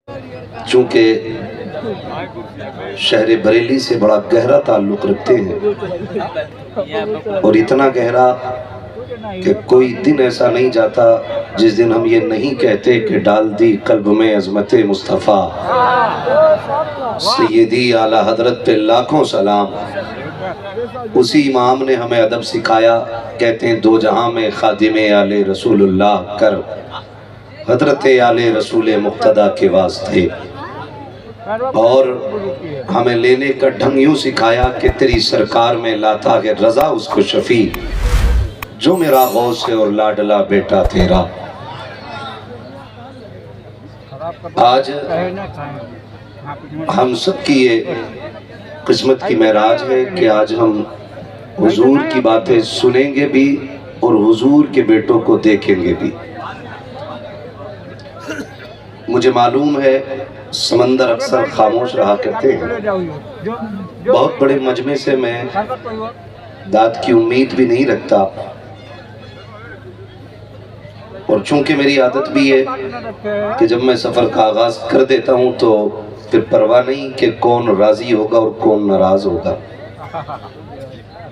चूँकि शहर बरेली से बड़ा गहरा ताल्लुक़ रखते हैं और इतना गहरा कि कोई दिन ऐसा नहीं जाता जिस दिन हम ये नहीं कहते कि डाल दी कल्ब में अज़मत मुस्तफ़ा सैयदी आला हज़रत पे लाखों सलाम। उसी इमाम ने हमें अदब सिखाया, कहते हैं दो जहां में खादिमे आले रसूलुल्लाह कर, हज़रत आले रसूल मुक्तदा के वास्ते। और हमें लेने का ढंग यूँ सिखाया कि तेरी सरकार में लाता है रज़ा उसको शफ़ी, जो मेरा गौस है और लाडला बेटा तेरा। आज हम सब की ये किस्मत की महराज है कि आज हम हुजूर की बातें सुनेंगे भी और हुजूर के बेटों को देखेंगे भी। मुझे मालूम है समंदर अक्सर खामोश रहा करते हैं। बहुत बड़े मजमे से मैं दाद की उम्मीद भी नहीं रखता, और चूंकि मेरी आदत भी है कि जब मैं सफ़र का आगाज़ कर देता हूँ तो फिर परवाह नहीं कि कौन राज़ी होगा और कौन नाराज़ होगा।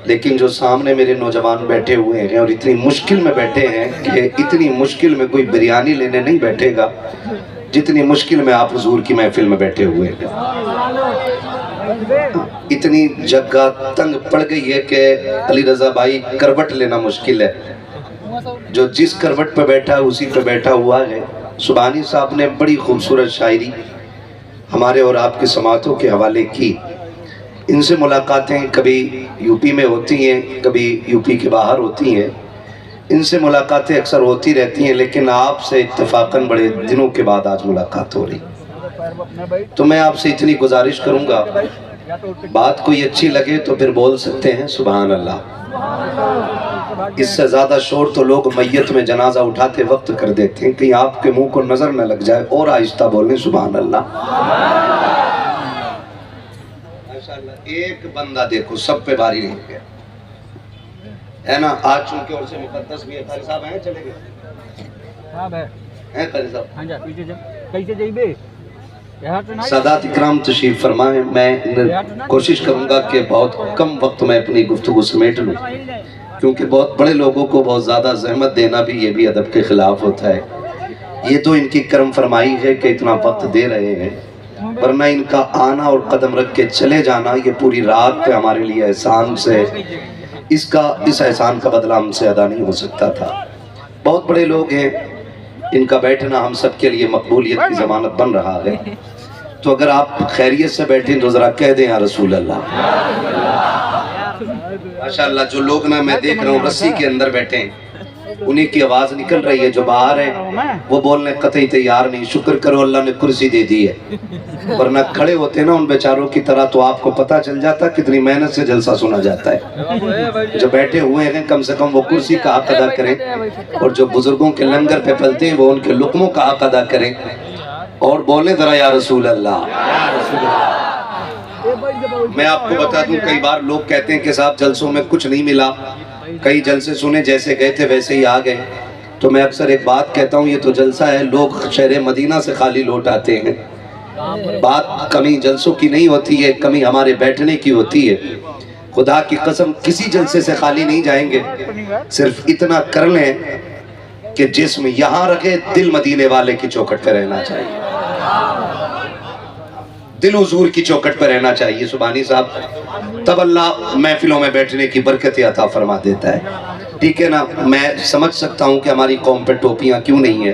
लेकिन जो सामने मेरे नौजवान बैठे हुए हैं और इतनी मुश्किल में बैठे हैं कि इतनी मुश्किल में कोई बिरयानी लेने नहीं बैठेगा जितनी मुश्किल में आप हुजूर की महफिल में बैठे हुए हैं। इतनी जगह तंग पड़ गई है कि अली रज़ा भाई करवट लेना मुश्किल है। जो जिस करवट पर बैठा है उसी पर बैठा हुआ है। सुभानी साहब ने बड़ी खूबसूरत शायरी हमारे और आपके समातों के हवाले की। इनसे मुलाकातें कभी यूपी में होती हैं, कभी यूपी के बाहर होती हैं। इनसे मुलाकातें अक्सर होती रहती हैं, लेकिन आपसे इत्तेफाकन बड़े दिनों के बाद आज मुलाकात हो रही। तो मैं आपसे इतनी गुजारिश करूंगा, बात कोई अच्छी लगे तो फिर बोल सकते हैं सुभान अल्लाह। इससे ज़्यादा शोर तो लोग मैयत में जनाजा उठाते वक्त कर देते हैं, कहीं आपके मुंह को नज़र न लग जाए। और आहिस्ता बोलें सुभान अल्लाह। एक बंदा देखो सब पे भारी नहीं गया है ना। आज चूंकि और से मुकद्दस भी है, कारी साहब हैं, चले गए साहब हैं कारी साहब। हां जा पीछे जा, कैसे जाइबे यहां तो नहीं। सादात इकराम तशरीफ फरमाएं। मैं कोशिश करूंगा कि बहुत कम वक्त में अपनी गुफ्तगू समेट लूं, क्योंकि बहुत बड़े लोगों को बहुत ज़्यादा जहमत देना भी ये भी अदब के ख़िलाफ़ होता है। ये तो इनकी करम फरमाई है कि इतना वक्त दे रहे हैं, वरना इनका आना और कदम रख के चले जाना ये पूरी रात पे हमारे लिए एहसान से इस एहसान का बदला हमसे अदा नहीं हो सकता था। बहुत बड़े लोग हैं, इनका बैठना हम सब के लिए मकबूलियत की ज़मानत बन रहा है। तो अगर आप खैरियत से बैठें तो ज़रा कह दें या रसूल अल्लाह। माशाअल्लाह जो लोग ना मैं देख रहा हूँ रस्सी के अंदर बैठे हैं, उन्हीं की आवाज़ निकल रही है। जो बाहर है वो बोलने कतई तैयार नहीं। शुक्र करो अल्लाह ने कुर्सी दे दी है, वरना खड़े होते ना उन बेचारों की तरह तो आपको पता चल जाता कितनी मेहनत से जलसा सुना जाता है। जो बैठे हुए हैं कम से कम वो कुर्सी का हक अदा करें, और जो बुजुर्गों के लंगर पे पलते हैं वो उनके लुक्मों का हक अदा करें और बोले जरा या रसूल अल्लाह। मैं आपको बता दूं, कई बार लोग कहते हैं कि साहब जलसों में कुछ नहीं मिला, कई जलसे सुने जैसे गए थे वैसे ही आ गए। तो मैं अक्सर एक बात कहता हूँ, ये तो जलसा है, लोग शहर मदीना से खाली लौट आते हैं। बात कमी जलसों की नहीं होती है, कमी हमारे बैठने की होती है। खुदा की कसम किसी जलसे से खाली नहीं जाएंगे। सिर्फ इतना कर लें कि जिस्म यहाँ रखे, दिल मदीने वाले की चौखट पर रहना चाहिए, दिल हुजूर की चौखट पर रहना चाहिए। सुभानी साहब तब अल्लाह महफिलों में बैठने की बरकत अता फरमा देता है। ठीक है ना। मैं समझ सकता हूँ कि हमारी कौम पे टोपियाँ क्यों नहीं है।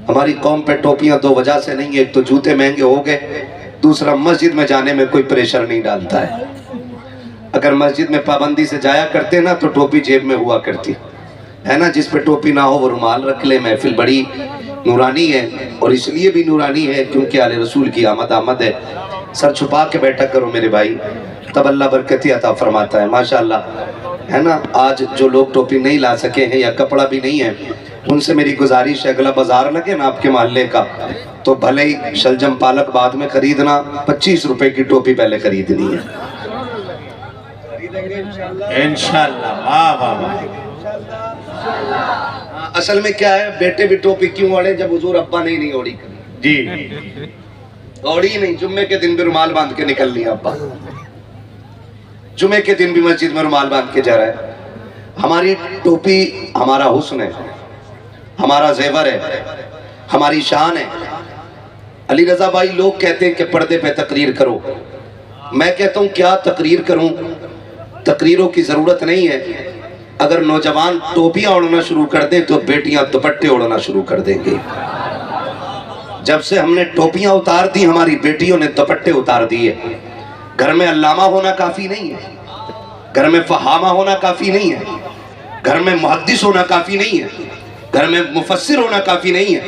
हमारी कौम पे टोपियाँ दो वजह से नहीं है। एक तो जूते महंगे हो गए, दूसरा मस्जिद में जाने में कोई प्रेशर नहीं डालता है। अगर मस्जिद में पाबंदी से जाया करते ना तो टोपी जेब में हुआ करती है ना। जिस पे टोपी ना हो वो रुमाल रख ले। महफिल बड़ी नूरानी है, और इसलिए भी नूरानी है क्योंकि आले रसूल की आमद है। सर छुपा के बैठा करो मेरे भाई, तब अल्लाह बरकत अता फरमाता है। माशाअल्लाह है ना। आज जो लोग टोपी नहीं ला सके हैं या कपड़ा भी नहीं है, उनसे मेरी गुजारिश है, अगला बाजार लगे ना आपके मोहल्ले का तो भले ही शलजम पालक बाद में खरीदना, 25 रुपए की टोपी पहले खरीदनी है इंशाअल्लाह। वाह वाह वाह। असल में क्या है, बेटे भी टोपी क्यों ओढ़े जब हुजूर अब्बा नहीं ओढ़ी कभी। जी दौड़ी नहीं, जुम्मे के दिन भी रुमाल बांध के निकल लिया अब्बा, जुम्मे के दिन भी मस्जिद में रुमाल बांध के जा रहा है। हमारी टोपी हमारा हुस्न है, हमारा जेवर है, हमारी शान है। अली रजा भाई, लोग कहते हैं कि पर्दे पे तकरीर करो, मैं कहता हूं क्या तकरीर करूं, तकरीरों की जरूरत नहीं है। अगर नौजवान टोपियां ओढ़ना शुरू कर दें तो बेटियां दुपट्टे ओढ़ना शुरू कर देंगे। जब से हमने टोपियां उतार दी, हमारी बेटियों ने दुपट्टे उतार दिए। घर में अल्लामा होना काफी नहीं है, घर में फहामा होना काफी नहीं है, घर में मुहद्दिस होना काफी नहीं है, घर में मुफस्सिर होना काफी नहीं है,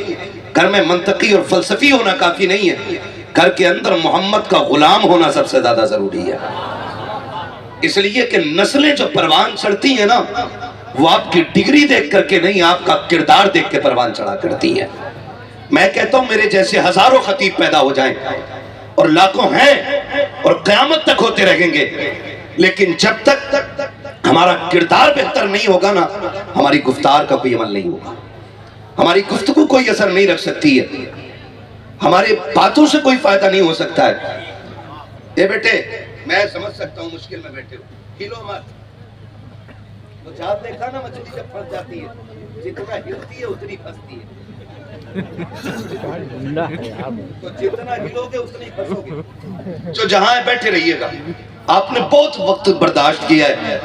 घर में मंतकी और फलसफी होना काफी नहीं है। घर के अंदर मोहम्मद का गुलाम होना सबसे ज्यादा जरूरी है। इसलिए कि नस्लें जो परवान चढ़ती है ना, वो आपकी डिग्री देख करके नहीं, आपका किरदार देख के परवान चढ़ा करती है। मैं कहता हूं मेरे जैसे हजारों खतीब पैदा हो जाएं, और लाखों हैं और कयामत तक होते रहेंगे, लेकिन जब तक हमारा किरदार बेहतर नहीं होगा ना, हमारी गुफ्तार का कोई अमल नहीं होगा, हमारी गुफ्तगू कोई असर नहीं रख सकती है, हमारे बातों से कोई फायदा नहीं हो सकता है। ये बेटे, मैं समझ सकता हूँ मुश्किल में बैठे हो, हिलो मत। तो जात देखा ना, मछली जब फंस जाती है, जितना हिलती है उतनी फंसती है, तो जितना हिलोगे उतनी फंसोगे। तो जहां बैठे रहिएगा। आपने बहुत वक्त बर्दाश्त किया है,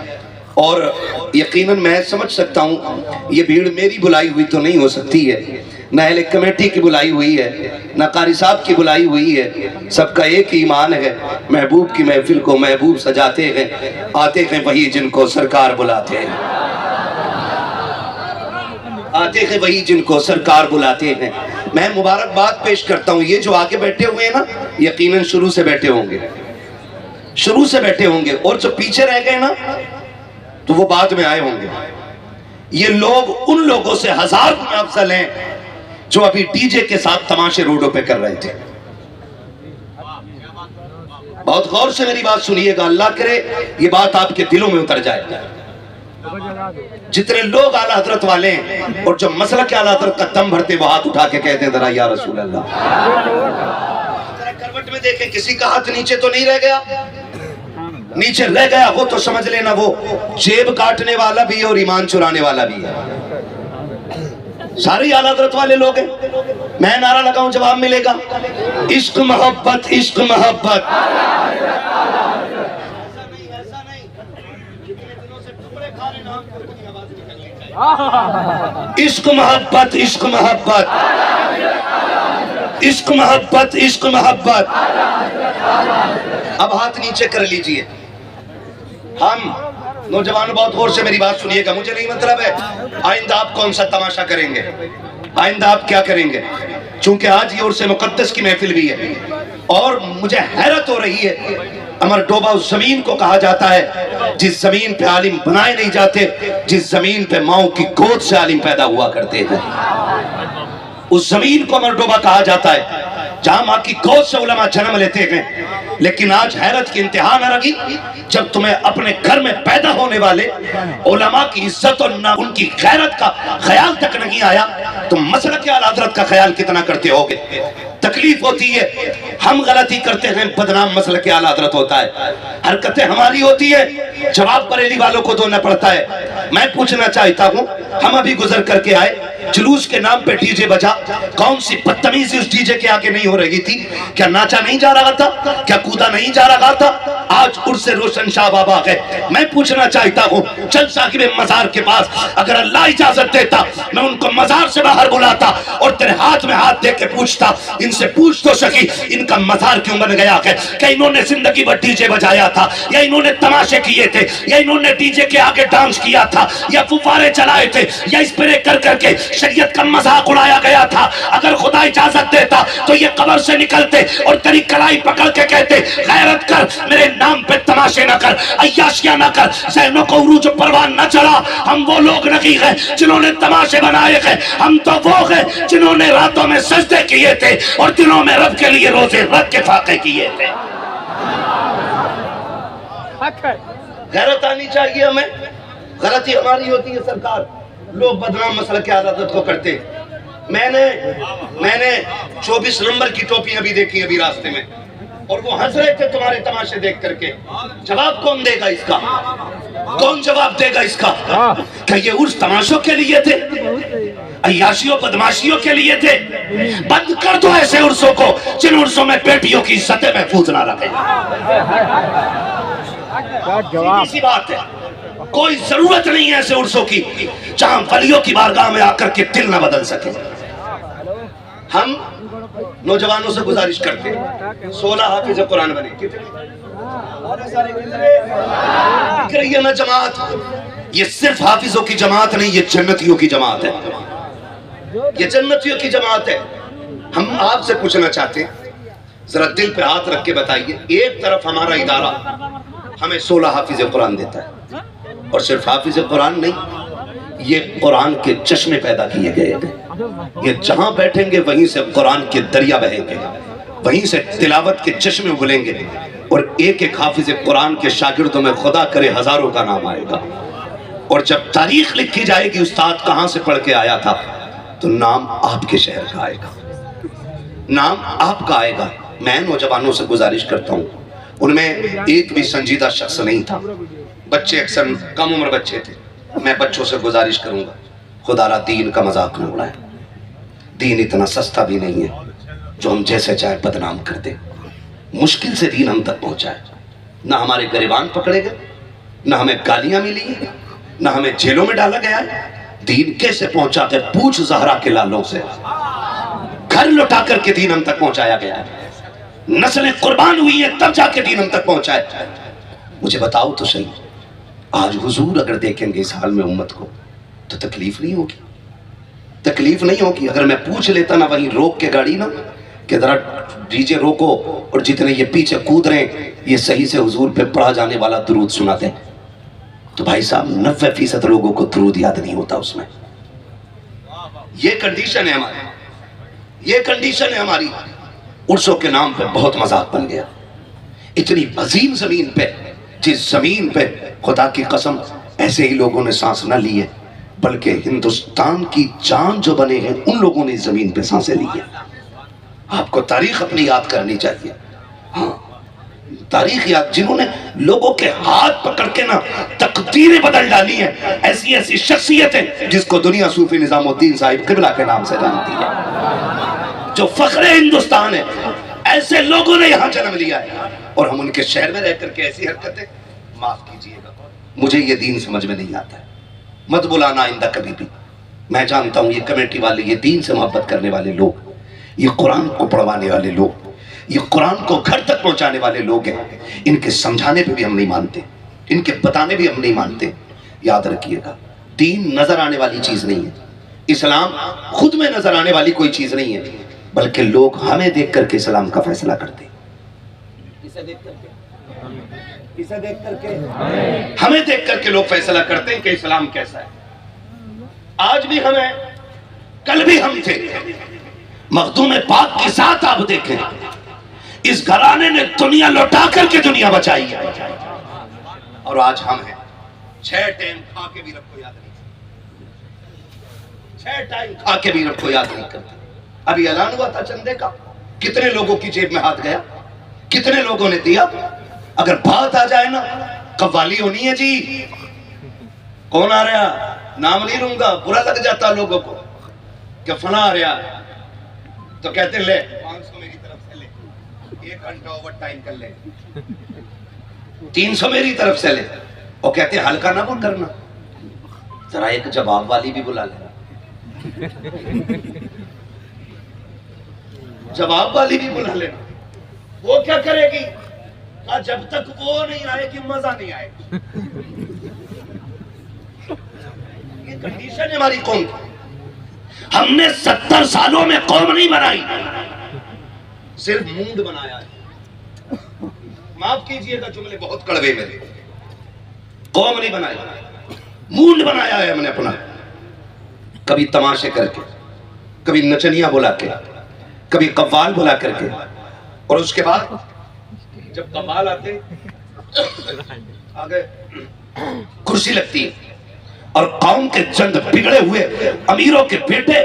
और यकीनन मैं समझ सकता हूँ ये भीड़ मेरी बुलाई हुई तो नहीं हो सकती है, न अहले कमेटी की बुलाई हुई है, न कारी साहब की बुलाई हुई है। सबका एक ही ईमान है, महबूब की महफिल को महबूब सजाते हैं, आते हैं वही जिनको सरकार बुलाते हैं, आते हैं वही जिनको सरकार बुलाते हैं। मैं मुबारकबाद पेश करता हूँ, ये जो आगे बैठे हुए हैं ना, यकीनन शुरू से बैठे होंगे, शुरू से बैठे होंगे, और जो पीछे रह गए ना तो वो बाद में आए होंगे। ये लोग उन लोगों से हजार गुना अफजल हैं जो अभी डीजे के साथ तमाशे रोडों पे कर रहे थे। बहुत गौर से मेरी बात सुनिएगा, अल्लाह करे ये बात आपके दिलों में उतर जाए। जितने लोग आला हजरत वाले हैं और जो मसला के आला हजरत का दम भरते, वो हाथ उठा के कहते हैं जरा या रसूल अल्लाह। करवट में देखें, किसी का हाथ नीचे तो नहीं रह गया, नीचे रह गया हो तो समझ लेना वो जेब काटने वाला भी है और ईमान चुराने वाला भी है। सारी आला हज़रत वाले लोग हैं। मैं नारा लगाऊं, जवाब मिलेगा, इश्क मोहब्बत, इश्क मोहब्बत। इश्क मोहब्बत, इश्क मोहब्बत, इश्क मोहब्बत, इश्क मोहब्बत। अब हाथ नीचे कर लीजिए। हम नौजवान बहुत गौर से मेरी बात सुनिएगा, मुझे नहीं मतलब है आइंदा आप कौन सा तमाशा करेंगे, आइंदा आप क्या करेंगे, चूंकि आज ये उर्से मुकद्दस की महफिल भी है। और मुझे हैरत हो रही है, अमर डोबा उस जमीन को कहा जाता है जिस जमीन पे आलिम बनाए नहीं जाते, जिस जमीन पे माओ की गोद से आलिम पैदा हुआ करते हैं, उस जमीन को अमर डोबा कहा जाता है जहां माँ की गोद से उलमा जन्म लेते हैं। लेकिन आज हैरत की इंतहा न लगी जब तुम्हें अपने घर में पैदा होने वाले उलमा की इज्जत और ना उनकी गैरत का ख्याल तक नहीं आया, तुम मसलक के आला हज़रत का ख्याल कितना करते होगे। तकलीफ होती है, हम गलती करते हैं, बदनाम मसलक के आला हज़रत होता है, हरकतें हमारी होती है, जवाब बरेली वालों को देना पड़ता है। मैं पूछना चाहता हूँ, हम अभी गुजर करके आए, जुलूस के नाम पे डीजे बजा, कौन सी बदतमीजी उस डीजे के आगे नहीं हो रही थी? क्या नाचा नहीं जा रहा था? क्या कूदा नहीं जा रहा था? आज उर्से रोशन शाह बाबा है। मैं पूछना चाहता हूँ, चल साहिब मजार के पास अगर अल्लाह इजाजत देता, मैं उनको मजार से बाहर बुलाता और तेरे हाथ में हाथ दे के पूछता, इनसे पूछ तो सकी इनका मजार क्यों बन गया है? क्या इन्होंने जिंदगी भर डीजे बजाया था, या इन्होंने तमाशे किए थे, या इन्होंने डीजे के आगे डांस किया था, या फुफारे चलाए थे, या स्प्रे कर करके शरीयत का मजाक उड़ाया गया था? अगर खुदा इजाजत देता तो ये कब्र से निकलते और तेरी कलाई पकड़ के कहते, गैरत कर, मेरे नाम पे तमाशे न कर, अय्याशियां न कर, ज़हनों को उरूज परवान न चढ़ा। हम वो लोग नहीं हैं जिन्होंने तमाशे बनाए हैं, हम तो वो हैं जिन्होंने रातों में सजदे किए थे और दिनों में रब के लिए रोजे रब के फाके किए थे। गैरत आनी चाहिए हमें। गलती हमारी होती है सरकार, लोग बदनाम मसला की आदत को करते। मैंने 24 नंबर की टोपियां भी देखी अभी रास्ते में, और वो हंस रहे थे तुम्हारे तमाशे देख करके। जवाब कौन देगा इसका? कौन जवाब देगा इसका? क्या ये उर्स तमाशों के लिए थे, अय्याशियों बदमाशियों के लिए थे? बंद कर दो ऐसे उर्सों को जिन उर्सों में बेटियों की इज्जतें महफूज ना रहे। इसी बात है, कोई जरूरत नहीं है ऐसे उर्सों की जहां वलियों की बारगाह में आकर के दिल न बदल सके। हम नौजवानों से गुजारिश करते हैं 16 हाफिज कुरान बने। कितने ना जमात, ये सिर्फ हाफिजों की जमात नहीं, ये जन्नतियों की जमात है, ये जन्नतियों की जमात है। हम आपसे पूछना चाहते हैं, जरा दिल पे हाथ रख के बताइए, एक तरफ हमारा इदारा हमें 16 हाफिज कुरान देता है, और सिर्फ हाफिज कुरान नहीं, ये कुरान के चश्मे पैदा किए गए थे। ये जहां बैठेंगे वहीं से कुरान के दरिया बहेंगे, वहीं से तिलावत के चश्मे उबलेंगे, और एक एक हाफिज कुरान के शागिर्दों में खुदा करे हजारों का नाम आएगा। और जब तारीख लिखी जाएगी उस्ताद कहां से पढ़ के आया था, तो नाम आपके शहर का आएगा, नाम आपका आएगा। मैं नौजवानों से गुजारिश करता हूं, उनमें एक भी संजीदा शख्स नहीं था, बच्चे अक्सर कम उम्र बच्चे थे। मैं बच्चों से गुजारिश करूंगा, खुदारा दीन का मजाक न उड़ाए। दीन इतना सस्ता भी नहीं है जो हम जैसे चाहे बदनाम कर दे। मुश्किल से दीन हम तक पहुंचाए, ना हमारे गरिबान पकड़े गए, ना हमें गालियां मिली, ना हमें जेलों में डाला गया। दीन कैसे पहुंचाते? पूछ ज़हरा के लालों से, घर लुटा करके दीन हम तक पहुंचाया गया है। नस्लें कुर्बान हुई है तब जाके दीन हम तक पहुंचाए। मुझे बताओ तो सही, आज हुजूर अगर देखेंगे इस हाल में उम्मत को तो तकलीफ नहीं होगी? तकलीफ नहीं होगी? अगर मैं पूछ लेता ना वहीं रोक के गाड़ी ना कि जरा डीजे रोको, और जितने ये पीछे कूद रहे हैं ये सही से हुजूर पे पढ़ा जाने वाला दुरूद सुनाते हैं, तो भाई साहब 90% लोगों को दुरूद याद नहीं होता उसमें। ये कंडीशन है हमारी, ये कंडीशन है हमारी। उर्सों के नाम पे बहुत मजाक बन गया। इतनी अजीम जमीन पे, जिस जमीन पे खुदा की कसम ऐसे ही लोगों ने सांस न ली है, बल्कि हिंदुस्तान की जान जो बने हैं उन लोगों ने जमीन पे सांसें ली है। आपको तारीख अपनी याद करनी चाहिए। हाँ, तारीख याद, जिन्होंने लोगों के हाथ पकड़ के ना तकदीरें बदल डाली हैं, ऐसी ऐसी शख्सियतें जिसको दुनिया सूफी निजामुद्दीन साहिब किबला के नाम से जानती है, जो फख्रे हिंदुस्तान है। ऐसे लोगों ने यहाँ जन्म लिया है, और हम उनके शहर में रह करके ऐसी हरकतें। माफ कीजिएगा, मुझे ये दीन समझ में नहीं आता है, मत बुलाना आइंदा कभी भी। मैं जानता हूँ ये कमेटी वाले, ये दीन से मोहब्बत करने वाले लोग, ये कुरान को पढ़वाने वाले लोग, ये कुरान को घर तक पहुंचाने वाले लोग हैं। इनके समझाने पे भी हम नहीं मानते, इनके बताने भी हम नहीं मानते। याद रखिएगा, दीन नजर आने वाली चीज नहीं है, इस्लाम खुद में नजर आने वाली कोई चीज नहीं है, बल्कि लोग हमें देख करके इस्लाम का फैसला करते हैं। इसे देख करके हमें देख करके लोग फैसला करते हैं कि इस्लाम कैसा है। आज भी हमें, कल भी हम थे। मखदूम पाक के साथ आप देखें, इस घराने ने दुनिया लौटा करके दुनिया बचाई है, और आज हम हैं 6 टाइम खा के भी रब को याद नहीं, 6 टाइम खा के भी रब को याद नहीं करते। अभी ऐलान हुआ था चंदे का, कितने लोगों की जेब में हाथ गया, कितने लोगों ने दिया। अगर बात आ जाए ना, कव्वाली होनी है जी, कौन आ रहा, नाम नहीं लूंगा, बुरा लग जाता लोगों को कि फला आ रहा, तो कहते ले 500 मेरी तरफ से ले, 1 घंटा ओवर टाइम कर ले, 300 मेरी तरफ से ले, और कहते हल्का ना बोल करना, जरा एक जवाब वाली भी बुला लेना। जवाब वाली भी बुला लेना। वो क्या करेगी? जब तक वो नहीं आएगी मजा नहीं आएगा। ये कंडीशन है हमारी कौम की। हमने 70 सालों में कौम नहीं बनाई, सिर्फ मूड बनाया है। माफ कीजिएगा, जुमले बहुत कड़वे मेरे। कौम नहीं बनाई, मूड बनाया है हमने अपना। कभी तमाशे करके, कभी नचनिया बुला के, कभी कव्वाल बुला करके, और उसके बाद जब कव्वाल आते आगे कुर्सी लगती है, और कौम के चंद बिगड़े हुए अमीरों के बेटे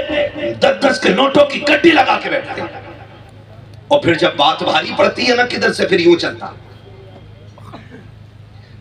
10-10 के नोटों की गड्डी लगा के बैठते हैं। और फिर जब बात भारी पड़ती है ना, किधर से फिर यूं चलता।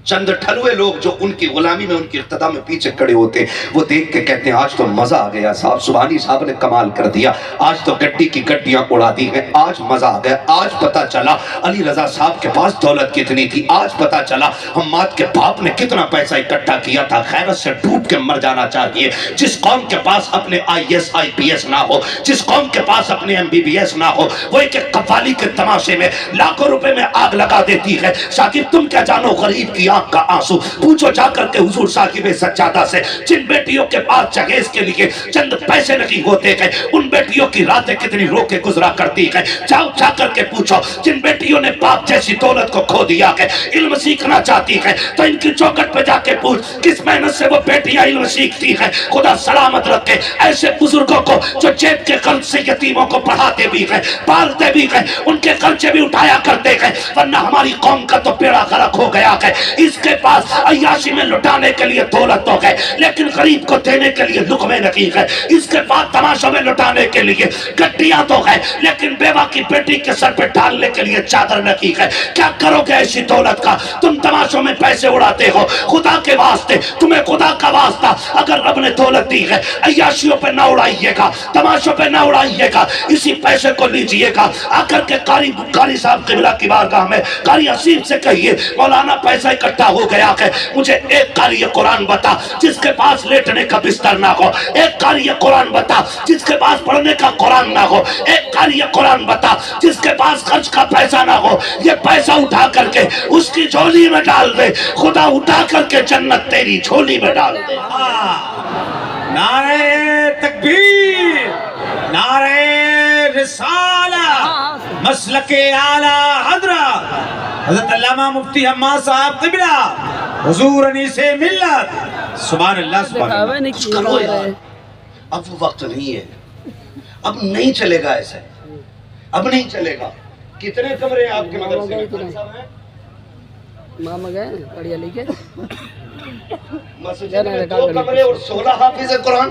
चंद ठलुए लोग जो उनकी गुलामी में, उनकी इर्तदा में पीछे खड़े होते, वो देख के कहते हैं आज तो मजा आ गया साहब, सुभानी साहब ने कमाल कर दिया, आज तो गड्डी की गड्डियां उड़ा दी हैं, आज मजा आ गया। आज पता चला अली रजा साहब के पास दौलत कितनी थी, आज पता चला हम्माद के बाप ने कितना पैसा इकट्ठा किया था। खैरत से डूब के मर जाना चाहिए। जिस कौम के पास अपने IAS IPS ना हो, जिस कौम के पास अपने MBBS ना हो, वो एक कव्वाली के तमाशे में लाखों रुपए में आग लगा देती है। शाकिब तुम क्या जानो गरीब की का आंसू, पूछो जाकर के हुजूर साकिब सज्जादा से, जिन बेटियों के पास जहेज के लिए चंद पैसे नहीं होते हैं, उन बेटियों की रातें कितनी रो के गुजरा करती है। जाओ जाकर के पूछो जिन बेटियों ने बाप जैसी दौलत को खो दिया है, इल्म सीखना चाहती है तो इनकी चौखट पे जाके पूछ किस मेहनत से वो बेटियां इल्म सीखती है। खुदा सलामत रखे ऐसे बुजुर्गों को जो जेब के कर्ज से यतीमों को पढ़ाते भी है, पालते भी है, उनके खर्चे भी उठाया करते हैं। वरना हमारी कौम का तो बेड़ा गर्क हो गया है। इसके पास अय्याशी में लुटाने के लिए दौलत तो है, लेकिन गरीब को देने के लिए लुक़मे नहीं है। इसके पास तमाशों में लुटाने के लिए गड्डियां तो है, लेकिन बेवा की बेटी के सर पे डालने के लिए चादर नहीं है। क्या करोगे ऐसी दौलत का? तुम तमाशों में पैसे उड़ाते हो। खुदा के वास्ते, तुम्हें खुदा का वास्ता, अगर रब ने दौलत दी है अय्याशियों पे ना उड़ाइएगा, तमाशों पे ना उड़ाइएगा, इसी पैसे को लीजिएगा। आकर के कारी साहब क़िबला की बारगाह में कारी असीम से कहिए मौलाना पैसा इकट्ठा हो गया है, मुझे एक कारी कुरान बता जिसके पास लेटने का बिस्तर ना हो, एक कारी कुरान बता जिसके पास पढ़ने का कुरान ना हो, एक कारी कुरान बता जिसके पास खर्च का पैसा ना हो। ये पैसा उठा करके उसकी झोली में डाल दे, खुदा उठा करके जन्नत तेरी झोली में डाल दे। नारे तकबीर, नारे रिसाला, मसलके आला हज़रत अल्लामा मुफ्ती हम्माद साहब क़िबला, हुजूर अनीसे मिल्लत, सुभान अल्लाह सुभान अल्लाह। अब वो वक्त नहीं है, अब नहीं चलेगा ऐसे, अब नहीं चलेगा। कितने कमरे आपके मदरसे में? मामा गए बढ़िया लेके मस्जिद में 2 कमरे और 16 हाफिज कुरान।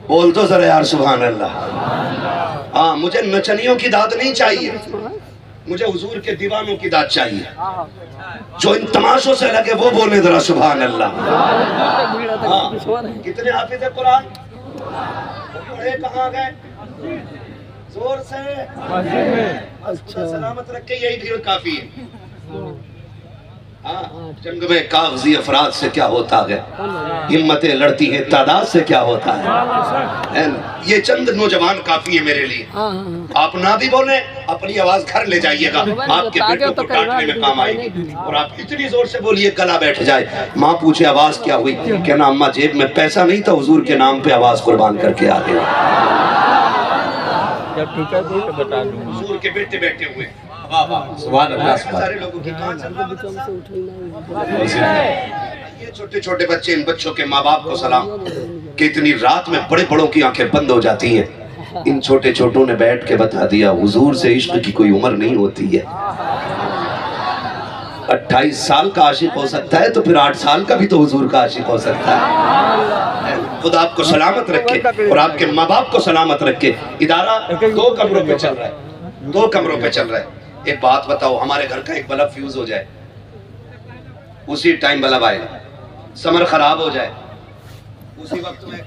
बोल दो जरा यार सुभान अल्लाह। हाँ, मुझे नचनियों की दाद नहीं चाहिए, मुझे हुजूर के दीवानों की दाद चाहिए। जो इन तमाशों से लगे वो बोले जरा सुभान अल्लाह। हाँ, कितने हाफिज कुरान? पढ़े कहाँ गए? जोर से अच्छा सलामत रख के, यही भीड़ काफी है। हाँ, जंग में कागजी अफराद से क्या होता है, हिम्मतें लड़ती हैं तादाद से क्या होता है। ये चंद नौजवान काफी है मेरे लिए। आप ना भी बोले, अपनी आवाज घर ले जाइएगा, आपके बेटों को काटने में काम आएगी। और आप इतनी जोर से बोलिए गला बैठ जाए। माँ पूछे आवाज क्या हुई, कहना अम्मा जेब में पैसा नहीं था, हुजूर के नाम पे आवाज कुर्बान करके आ गए। हुजूर के बेटे बैठे हुए, सुभान अल्लाह। सारे लोगों की ये छोटे छोटे बच्चे, इन बच्चों के माँ बाप को सलाम कि इतनी रात में बड़े बड़ों की आंखें बंद हो जाती हैं। इन छोटे छोटों ने बैठ के बता दिया हुजूर से इश्क की कोई उम्र नहीं होती है। 28 साल का आशिक हो सकता है तो फिर 8 साल का भी तो हुजूर का आशिक हो सकता है। खुदा आपको सलामत रखे और आपके माँ बाप को सलामत रखे। इदारा 2 कमरों पे चल रहा है, 2 कमरों पे चल रहा है। एक बात बताओ, हमारे घर का एक बल्ब फ्यूज हो जाए, उसी टाइम बल्ब आएगा। समर खराब हो जाए, उसी वक्त में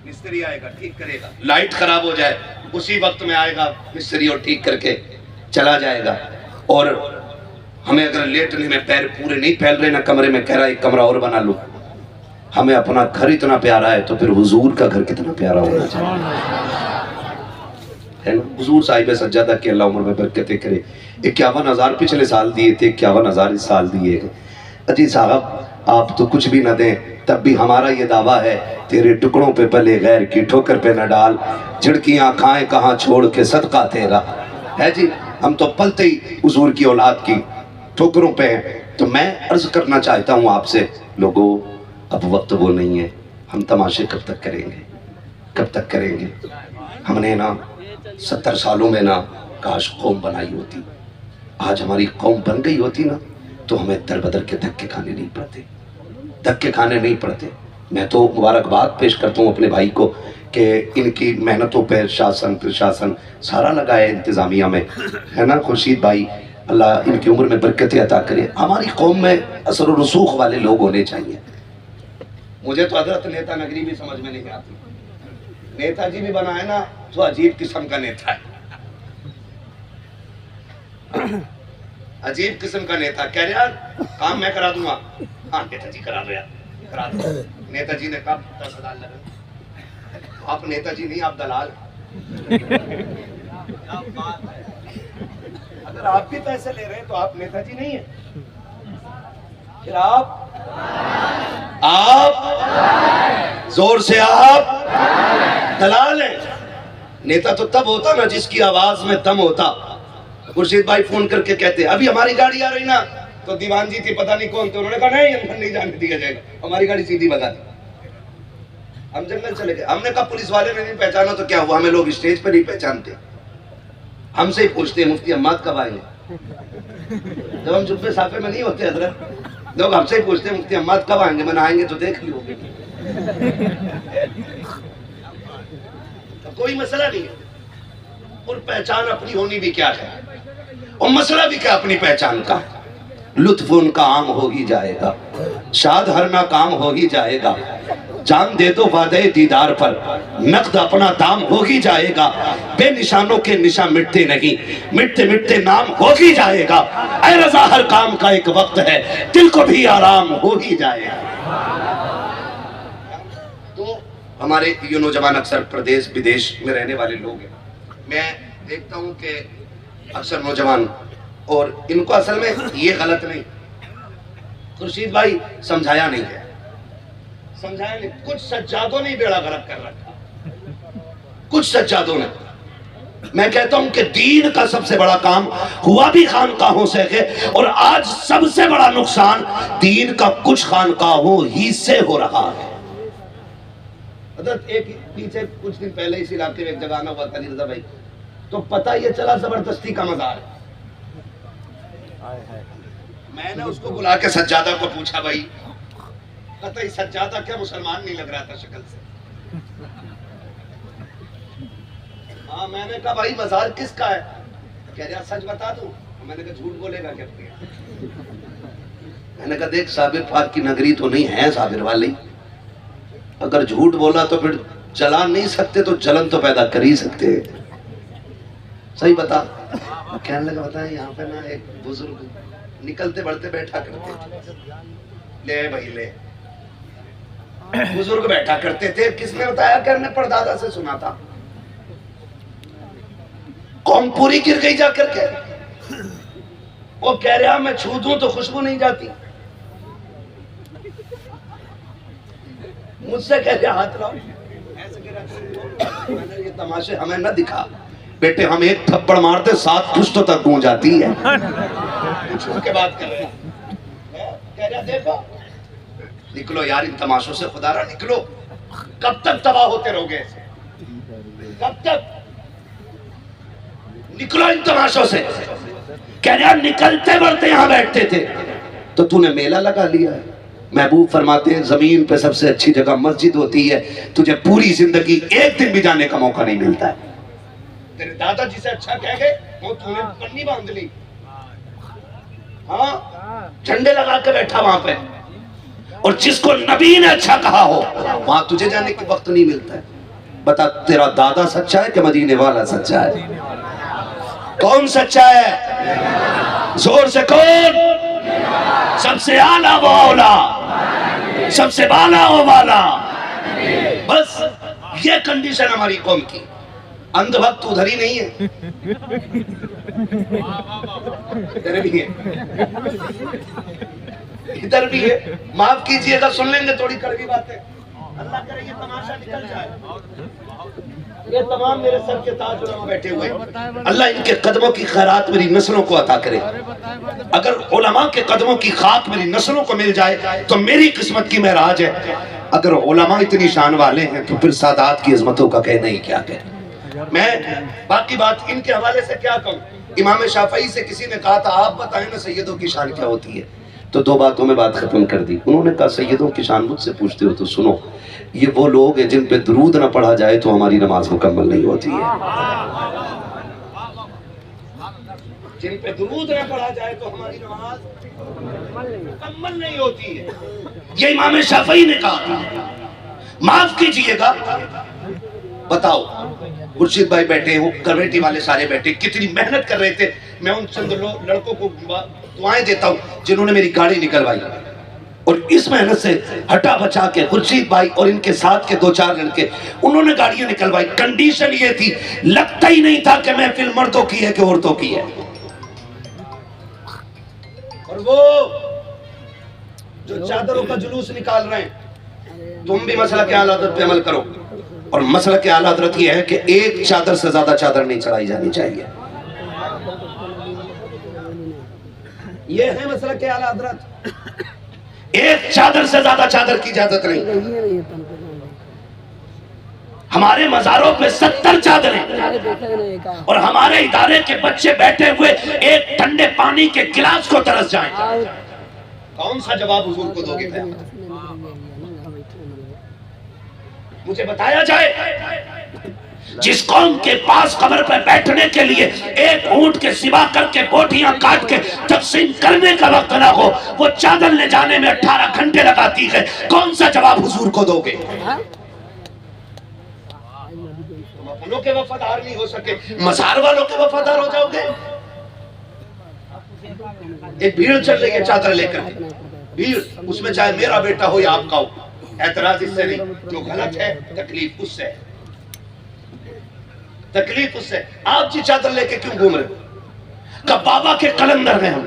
मिस्त्री आएगा ठीक करेगा। लाइट खराब हो जाए, उसी वक्त में आएगा मिस्त्री और ठीक करके चला जाएगा। और हमें अगर लेटने में पैर पूरे नहीं फैल रहे ना कमरे में, कह रहा है एक कमरा और बना लो। हमें अपना घर इतना प्यारा है तो फिर हुजूर का घर कितना प्यारा होना चाहिए, है ना। हुजूर साहिब सज्जादा के अल्लाह उम्र में बरकतें करे। 51,000 पिछले साल दिए थे, 51,000 इस साल दिए गए। अजी साहब आप तो कुछ भी न दें तब भी हमारा ये दावा है, तेरे टुकड़ों पे पले गैर की ठोकर पे न डाल, झिड़कियां खाएं कहाँ छोड़ के सदका तेरा, है जी। हम तो पलते ही हुजूर की औलाद की ठोकरों पे हैं। तो मैं अर्ज करना चाहता हूँ आपसे लोगों, अब वक्त वो नहीं है। हम तमाशे कब तक करेंगे, कब तक करेंगे। हमने ना 70 सालों में ना काश कौम बनाई होती, आज हमारी कौम बन गई होती ना तो हमें दर बदर के धक्के खाने नहीं पड़ते। धक्के खाने नहीं पड़ते। मैं तो मुबारकबाद पेश करता हूँ अपने भाई को कि इनकी मेहनतों पर शासन प्रशासन सारा लगा है इंतज़ामिया में, है ना खुर्शीद भाई, अल्लाह इनकी उम्र में बरकतें अता करे। हमारी कौम में असर और रसूख वाले लोग होने चाहिए। मुझे तो हजरत नेता नगरी भी समझ में नहीं आती, नेताजी भी बना है ना तो अजीब किस्म का नेता है, अजीब किस्म का नेता। कह रहे यार काम मैं करा दूंगा, हाँ नेताजी करा दो यार, करा दो। नेताजी ने कहा 10,000 लगा, आप नेताजी नहीं आप दलाल। अगर आप भी पैसे ले रहे हैं तो आप नेताजी नहीं है, फिर आप जोर से आप दलाल हैं। नेता तो तब होता ना जिसकी आवाज में दम होता। खुर्शीद भाई फोन करके कहते अभी हमारी गाड़ी आ रही ना, तो दीवान जी थी पता नहीं कौन थे, उन्होंने कहा नहीं अंदर नहीं जाने दिया जाएगा, हमारी गाड़ी सीधी भगा दी। हम जंगल चले गए, हमने कहा पुलिस वाले ने नहीं पहचाना तो क्या हुआ, हमें लोग स्टेज पर नहीं पहचानते, हमसे ही पूछते हैं मुफ्ती अम्माद कब आएंगे। जब हम जुब्बे साफे में नहीं होते हजरत, लोग हमसे ही पूछते हैं मुफ्ती अम्माद कब आएंगे, मैंने आएंगे तो देख लियो। तो कोई मसला नहीं है, और पहचान अपनी होनी भी क्या है, और मसला भी क्या अपनी पहचान का। लुत्फ उनका आम हो ही जाएगा, शाद हर ना काम हो ही जाएगा, जान दे दो वादे दीदार पर, नकद अपना दाम हो ही जाएगा। बेनिशानों के निशान मिटते नहीं, मिटते मिटते नाम हो ही जाएगा। ऐ रज़ा हर काम का एक वक्त है, दिल को भी आराम हो ही जाएगा। तो हमारे ये नौजवान अक्सर प्रदेश विदेश में रहने वाले लोग हैं, मैं देखता हूँ कि अक्सर नौजवान, और इनको असल में ये गलत नहीं, खुर्शीद भाई समझाया नहीं है, समझाया नहीं। कुछ सज्जादों ने बेड़ा गर्क कर रखा, कुछ सज्जादों ने। मैं कहता हूं कि दीन का सबसे बड़ा काम हुआ भी खानकाहों से है, और आज सबसे बड़ा नुकसान दीन का कुछ खानकाहों ही से हो रहा है। एक पीछे कुछ दिन पहले इस इलाके में एक जगह आना हुआ था रज़ा भाई, तो पता ये चला जबरदस्ती का मज़ार है। मैंने उसको बुला के सज्जादा को पूछा, भाई कतई सज्जादा क्या मुसलमान नहीं लग रहा था शक्ल से। हाँ मैंने कहा भाई मज़ार किसका है, कह रहा सच बता दूं। मैंने कहा झूठ बोलेगा क्या। मैंने कहा देख साबिर पाक की नगरी तो नहीं है साबिर वाली, अगर झूठ बोला तो फिर जला नहीं सकते तो जलन तो पैदा कर ही सकते हैं। सही बता। कहने लगा बताए यहाँ पे ना एक बुजुर्ग निकलते बढ़ते बैठा करते, ले भाई ले, बुजुर्ग बैठा करते थे। किसने बताया, करने परदादा से सुना था। कौम पूरी गिर गई जाकर के। वो कह रहा मैं छू दूं तो खुशबू नहीं जाती, मुझसे कह रहा हाथ लाओ। ये तमाशे हमें न दिखा बेटे, हम एक थप्पड़ मारते 7 पुश्तों तक गूंज आती है। छू के बात कर रहे हैं, कह रहा देखो निकलो यार इन तमाशों से, खुदारा निकलो। कब तक तबाह होते रहोगे, कब तक? निकलो इन तमाशों से। कह रहा निकलते बढ़ते यहां बैठते थे तो तूने मेला लगा लिया है। महबूब फरमाते हैं जमीन पे सबसे अच्छी जगह मस्जिद होती है, तुझे पूरी जिंदगी एक दिन भी जाने का मौका नहीं मिलता है। तेरे दादाजी से अच्छा कह गए, वो तूने पन्नी बांध ली। हाँ झंडे लगा के बैठा वहां पे, और जिसको नबी ने अच्छा कहा हो वहां तुझे जाने के वक्त नहीं मिलता है। बता तेरा दादा सच्चा है कि मदीने वाला सच्चा है? कौन सच्चा है? जोर से कौन? सबसे आला वो औला, सबसे बाला वो वाला। बस ये कंडीशन हमारी कौम की। अंधभक्त उधर ही नहीं है, इधर भी है, इधर भी है। माफ कीजिएगा सुन लेंगे थोड़ी कड़वी बातें। अल्लाह करे ये तमाशा निकल जाए। ये तमाम मेरे सर के ताज उलमा बैठे हुए, अल्लाह इनके कदमों की खैरात मेरी नस्लों को अता करे। अगर उलमा के कदमों की खाक मेरी नस्लों को मिल जाए तो मेरी किस्मत की महराज है। अगर उलमा इतनी शान वाले हैं तो फिर सादात की अजमतों का कहना ही क्या कहें। मैं बाकी बात इनके हवाले से क्या कहूँ। इमाम शाफई से किसी ने कहा था आप बताएं ना सैयदों की शान क्या होती है, तो 2 बातों में बात खत्म कर दी। उन्होंने कहा सैयदों की शान मुझसे पूछते हो तो सुनो, ये वो लोग हैं जिन पे दुरूद ना पढ़ा जाए तो हमारी नमाज मुकम्मल नहीं होती है। जिन पे दुरूद ना पढ़ा जाए तो हमारी नमाज मुकम्मल नहीं होती है। ये इमाम शाफई ने कहा था। माफ कीजिएगा, बताओ खुर्शीद भाई बैठे, वो कमेटी वाले सारे बैठे, कितनी मेहनत कर रहे थे। मैं उन चंद लड़कों को दुआएं देता हूं जिन्होंने मेरी गाड़ी निकलवाई, और इस मेहनत से हटा बचा के खुर्शीद भाई और इनके साथ के 2-4 लड़के, उन्होंने गाड़ियां निकलवाई। कंडीशन ये थी, लगता ही नहीं था कि महफिल मर्दों की है कि औरतों की है। और वो जो चादरों का जुलूस निकाल रहे हैं, तुम भी मसला के आला हज़रत पे अमल करो। और मसला के आला हज़रत ये है कि एक चादर से ज्यादा चादर नहीं चढ़ाई जानी चाहिए। ये है मसला के आला हज़रत। एक चादर से ज्यादा चादर की इजाजत नहीं। हमारे मज़ारों पे 70 चादरें, और हमारे इदारे के बच्चे बैठे हुए एक ठंडे पानी के गिलास को तरस जाएं। कौन सा जवाब हुजूर को दोगे? मुझे बताया जाए, जिस कौम के पास कब्र पर बैठने के लिए एक ऊंट के सिवा करके बोटियां काट के तकसीम करने का वक्त ना हो, वो चादर ले जाने में 18 घंटे लगाती है। कौन सा जवाब हुजूर को दोगे? तुम अपनों के वफादार नहीं हो सके, मज़ार वालों के वफादार हो जाओगे। एक भीड़ चल रही है चादर लेकर, भीड़, उसमें चाहे मेरा बेटा हो या आपका हो, ऐतराज इससे नहीं, जो गलत है तकलीफ उससे है, तकलीफ उससे। आप जी चादर लेके क्यों घूम रहे हो? कब बाबा के कलंदर हैं हम,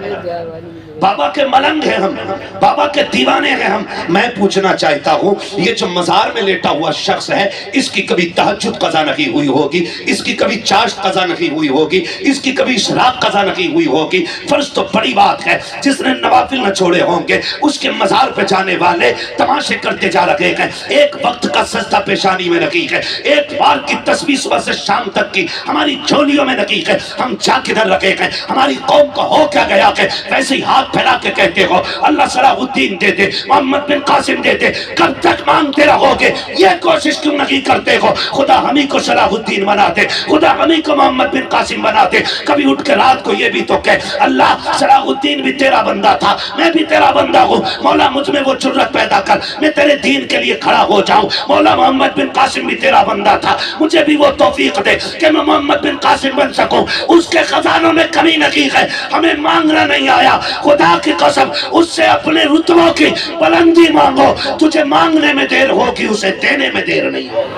बाबा के मलंग हैं हम, बाबा के दीवाने हैं हम। मैं पूछना चाहता हूँ, ये जो मज़ार में लेटा हुआ शख्स है, इसकी कभी तहज्जुद कज़ा नहीं हुई होगी, इसकी कभी चाश्त कज़ा नहीं हुई होगी, इसकी कभी शराब कज़ा नहीं हुई होगी। फर्ज तो बड़ी बात है, जिसने नवाफिल न छोड़े होंगे उसके मज़ार पे जाने वाले तमाशे करते जा रहे हैं। एक वक्त का सजदा पेशानी में रखी है, एक बार की तस्बीह सुबह से शाम तक की हमारी झोलियों में रखी है। हम जा किधर रखे हैं? हमारी कौम को हो क्या गया कि वैसे ही हाथ फैला के कहते हो अल्लाह सलाहुद्दीन दे दे, मोहम्मद बिन कासिम दे दे। कब तक मांगते रहोगे? ये कोशिश क्यों नहीं करते हो खुदा हमी को सलाहुद्दीन बना दे, खुदा हमी को मोहम्मद बिन कासिम बना दे। कभी उठ के रात को ये भी तो कह अल्लाह सलाहुद्दीन भी तेरा बंदा था, मैं भी तेरा बंदा हूँ, मौला मुझ में वो जुर्रत पैदा कर, मैं तेरे दीन के लिए खड़ा हो जाऊं। मौला मोहम्मद बिन कासिम भी तेरा बंदा था, मुझे भी वो तौफीक दे कि मैं मोहम्मद बिन कासिम बन सकूं। उसके खजानों में कमी नहीं है, हमें मांगना नहीं आया। खुदा की कसम, उससे अपने रुतबों की बुलंदी मांगो, तुझे मांगने में देर होगी, उसे देने में देर नहीं होगी।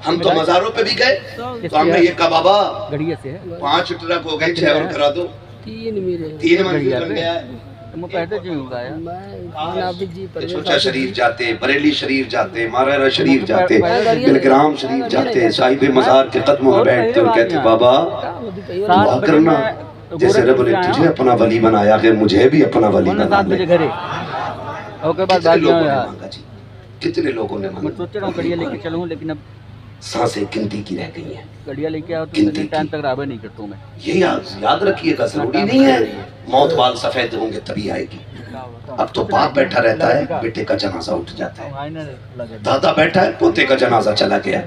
हम तो मज़ारों पे भी गए तो हमने ये कहा बाबा 5 ट्रक हो गए, 6 और करा दो। 3 मंजिल बन गया है। छोटा शरीफ जाते, बरेली शरीफ जाते, मारारा शरीफ जाते, बिलग्राम शरीफ जाते, साहिब मज़ार के कदमों में बैठते और कहते बाबा दुआ करना, जैसे रब ने तुझे अपना वली बनाया है मुझे भी अपना वली बना ले। कितने लोगों ने मांगा? सोच रहा हूँ कड़िया लेके चलूं, लेकिन अब सांसें गिनती की रह गई हैं। कड़िया लेके आओ तो टाइम तक राबा नहीं करता मैं। ये याद रखिएगा, जरूरी नहीं है मौत बाल सफेद होंगे तभी आएगी। अब तो बाप बैठा रहता है, बेटे का जनाजा उठ जाता है, दादा बैठा है, पोते का जनाजा चला गया।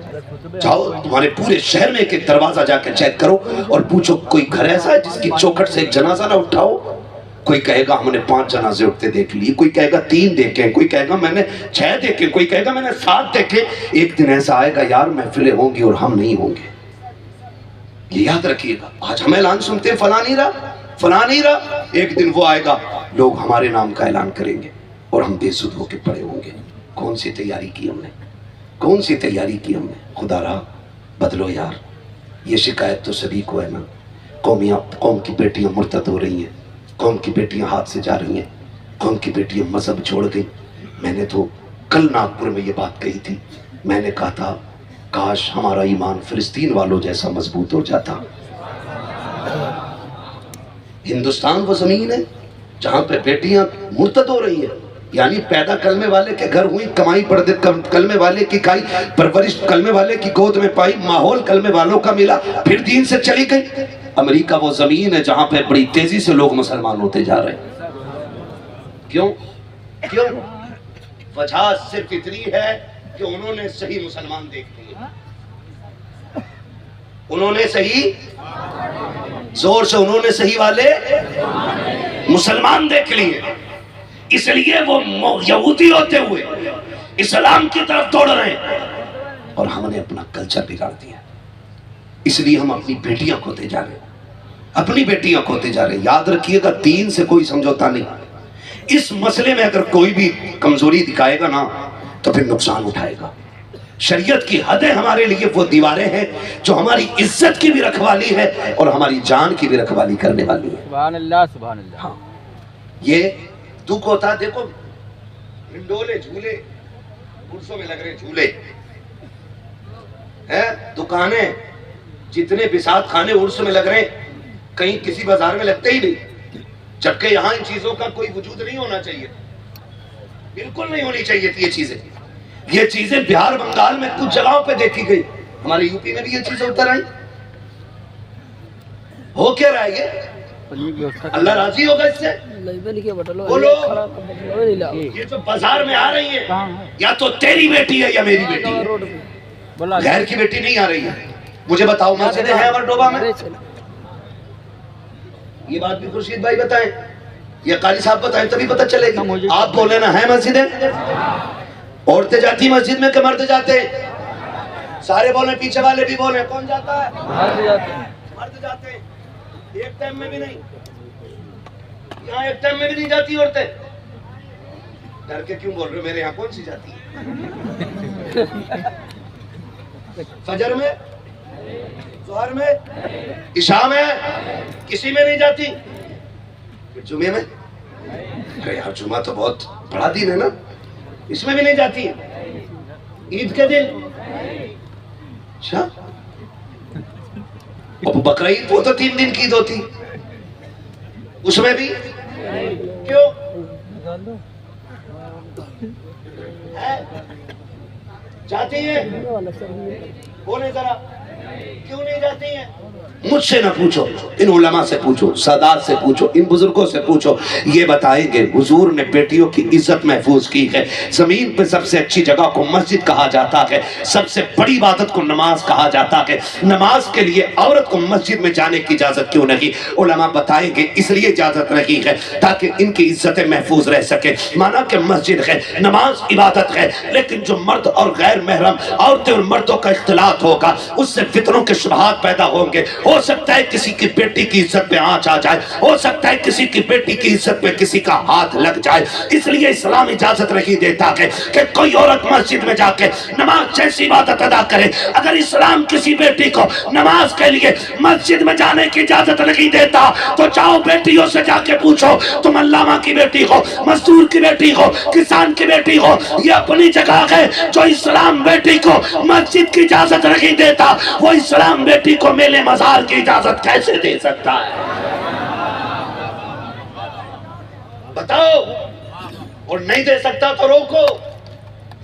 जाओ तुम्हारे पूरे शहर में एक दरवाजा जाके चेक करो और पूछो कोई घर ऐसा है जिसकी चौखट से एक जनाजा ना उठाओ। कोई कहेगा हमने 5 जनाजे उठते देख लिए, कोई कहेगा 3 देखे, कोई कहेगा मैंने 6 देखे, कोई कहेगा मैंने 7 देखे। एक दिन ऐसा आएगा यार महफिलें होंगी और हम नहीं होंगे, ये याद रखिएगा। आज हम ऐलान सुनते हैं फला नहीं रहा, फला नहीं रहा, एक दिन वो आएगा लोग हमारे नाम का ऐलान करेंगे और हम बेसुध होकर पड़े होंगे। कौन सी तैयारी की हमने, कौन सी तैयारी की हमने? खुदा रहा बदलो यार। ये शिकायत तो सभी को है ना, कौम की बेटियां मुर्तद हो रही हैं, कौम की बेटियां हाथ से जा रही हैं, कौम की बेटियां मजहब छोड़ गई। मैंने तो कल नागपुर में ये बात कही थी, मैंने कहा था काश हमारा ईमान फिलिस्तीन वालों जैसा मजबूत हो जाता। हिंदुस्तान वो जमीन है जहां पे बेटियां मुर्तद हो रही हैं, यानी पैदा कलमे वाले के घर हुई, कमाई पर्दे कलमे वाले की खाई, परवरिश कलमे वाले की गोद में पाई, माहौल कलमे वालों का मिला, फिर दीन से चली गई। अमेरिका वो जमीन है जहां पे बड़ी तेजी से लोग मुसलमान होते जा रहे हैं। क्यों क्यों? वजह सिर्फ इतनी है कि उन्होंने सही मुसलमान देख लिए, उन्होंने सही, जोर से उन्होंने सही वाले मुसलमान देख लिए, इसलिए वो यहूदी होते हुए इस्लाम की तरफ दौड़ रहे हैं और हमने अपना कल्चर बिगाड़ दिया। इसलिए हम अपनी बेटियां खोते जा रहे हैं, अपनी बेटियां खोते जा रहे हैं। याद रखिएगा, दीन से कोई समझौता नहीं। इस मसले में अगर कोई भी कमजोरी दिखाएगा ना तो फिर नुकसान उठाएगा। शरीयत की हदें हमारे लिए वो दीवारें हैं जो हमारी इज्जत की भी रखवाली है और हमारी जान की भी रखवाली करने वाली है। सुभान अल्लाह, सुभान अल्लाह। हाँ, ये दुख होता है। देखो हिंडोले झूले पुरुषों में लग रहे झूले हैं, दुकानें जितने बिसात खाने उर्स में लग रहे हैं, कहीं किसी बाजार में लगते ही नहीं, जबकि यहाँ इन चीजों का कोई वजूद नहीं होना चाहिए, बिल्कुल नहीं होनी चाहिए थी ये चीजें बिहार बंगाल में कुछ जगहों पे देखी गई, हमारे यूपी में भी ये चीजें उतर आई। हो क्या रहा है ये? अल्लाह राजी होगा इससे? बोलो, ये जो बाजार में आ रही है, या तो तेरी बेटी है या मेरी बेटी है, गैर की बेटी नहीं आ रही है। मुझे बताओ, मस्जिदें हैं अमरडोबा में? ये बात भी खुर्शीद भाई बताएं या काली साहब बताएं, तभी पता चलेगी। आप बोले ना, है मस्जिदें? औरतें जाती मस्जिद में कि मर्द जाते? सारे बोले, पीछे वाले भी बोले। कौन जाता है? मर्द जाते हैं, एक टाइम में भी नहीं। यहाँ एक टाइम में भी नहीं जाती औरतें। डर के क्यों बोल रहे हो? मेरे यहाँ कौन सी जाती है? फजर में, ज़ोहर में, इशा में, किसी में नहीं जाती। जुमे में? अरे यार, जुमा तो बहुत बड़ा दिन है ना, इसमें भी नहीं जाती। ईद के दिन, अच्छा, और बकरा ईद वो तो 3 दिन की ईद होती, उसमें भी क्यों? जाती है? बोले जरा, क्यों नहीं जाती है? मुझसे ना पूछो, इन उलमा से पूछो, सादात से पूछो, इन बुजुर्गों से पूछो, ये बताएंगे। हुजूर ने बेटियों की इज्जत महफूज की है। जमीन पे सबसे अच्छी जगह को मस्जिद कहा जाता है, सबसे बड़ी इबादत को नमाज कहा जाता है। नमाज के लिए औरत को मस्जिद में जाने की इजाजत क्यों नहीं? उलमा बताएंगे, इसलिए इजाजत नहीं है ताकि इनकी इज्जतें महफूज रह सके। माना कि मस्जिद है, नमाज इबादत है, लेकिन जो मर्द और गैर महरम औरतें और मर्दों का इख्तिलात होगा, उससे फितरों के शुबहात पैदा होंगे। हो सकता है किसी की बेटी की इज्जत पे आंच आ जाए, हो सकता है किसी की बेटी की इज्जत पे किसी का हाथ लग जाए। इसलिए इस्लाम इजाजत नहीं देता है कि कोई औरत मस्जिद में जाके नमाज जैसी इबादत अदा करे। अगर इस्लाम किसी बेटी को नमाज के लिए मस्जिद में जाने की इजाजत नहीं देता तो जाओ बेटियों से जाके पूछो, तुम अल्लामा की बेटी हो, मजदूर की बेटी हो, किसान की बेटी हो, ये अपनी जगह है। जो इस्लाम बेटी को मस्जिद की इजाजत नहीं देता, वो इस्लाम बेटी को मेले मजार की इजाजत कैसे दे सकता है? बताओ। और नहीं दे सकता तो रोको।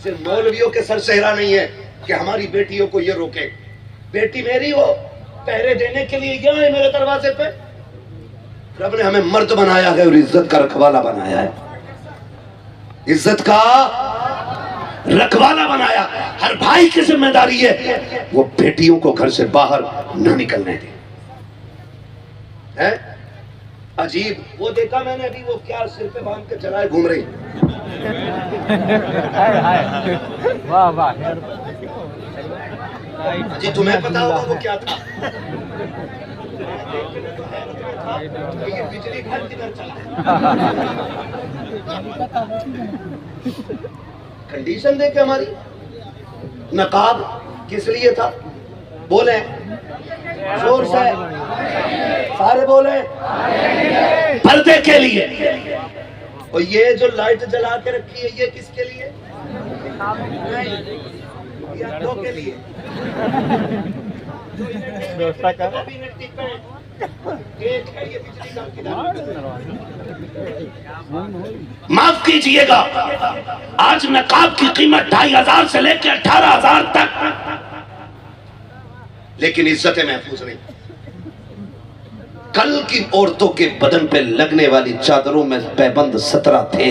सिर्फ मौलवियों के सर सेहरा नहीं है कि हमारी बेटियों को ये रोके। बेटी मेरी हो, पहरे देने के लिए यहाँ है मेरे दरवाजे पे। रब ने हमें मर्द बनाया है और इज्जत का रखवाला बनाया है, इज्जत का रखवाला बनाया। हर भाई की जिम्मेदारी है वो बेटियों को घर से बाहर न निकलने दे। है अजीब, वो देखा मैंने अभी, वो क्या सिर पे बांध के चलाए घूम रही। वाह वाह। जी तुम्हें पता होगा वो क्या था? ये बिजली घर किधर चला? कंडीशन देखे हमारी। नकाब किस लिए था? बोले जोर से, सारे बोले, पर्दे के लिए। और ये जो लाइट जला के रखी है ये किसके लिए? के लिए। माफ कीजिएगा, आज नकाब की कीमत 2500 से लेकर 18,000 तक, लेकिन इज्जतें महफूज नहीं। कल की औरतों के बदन पे लगने वाली चादरों में पैबंद 17 थे,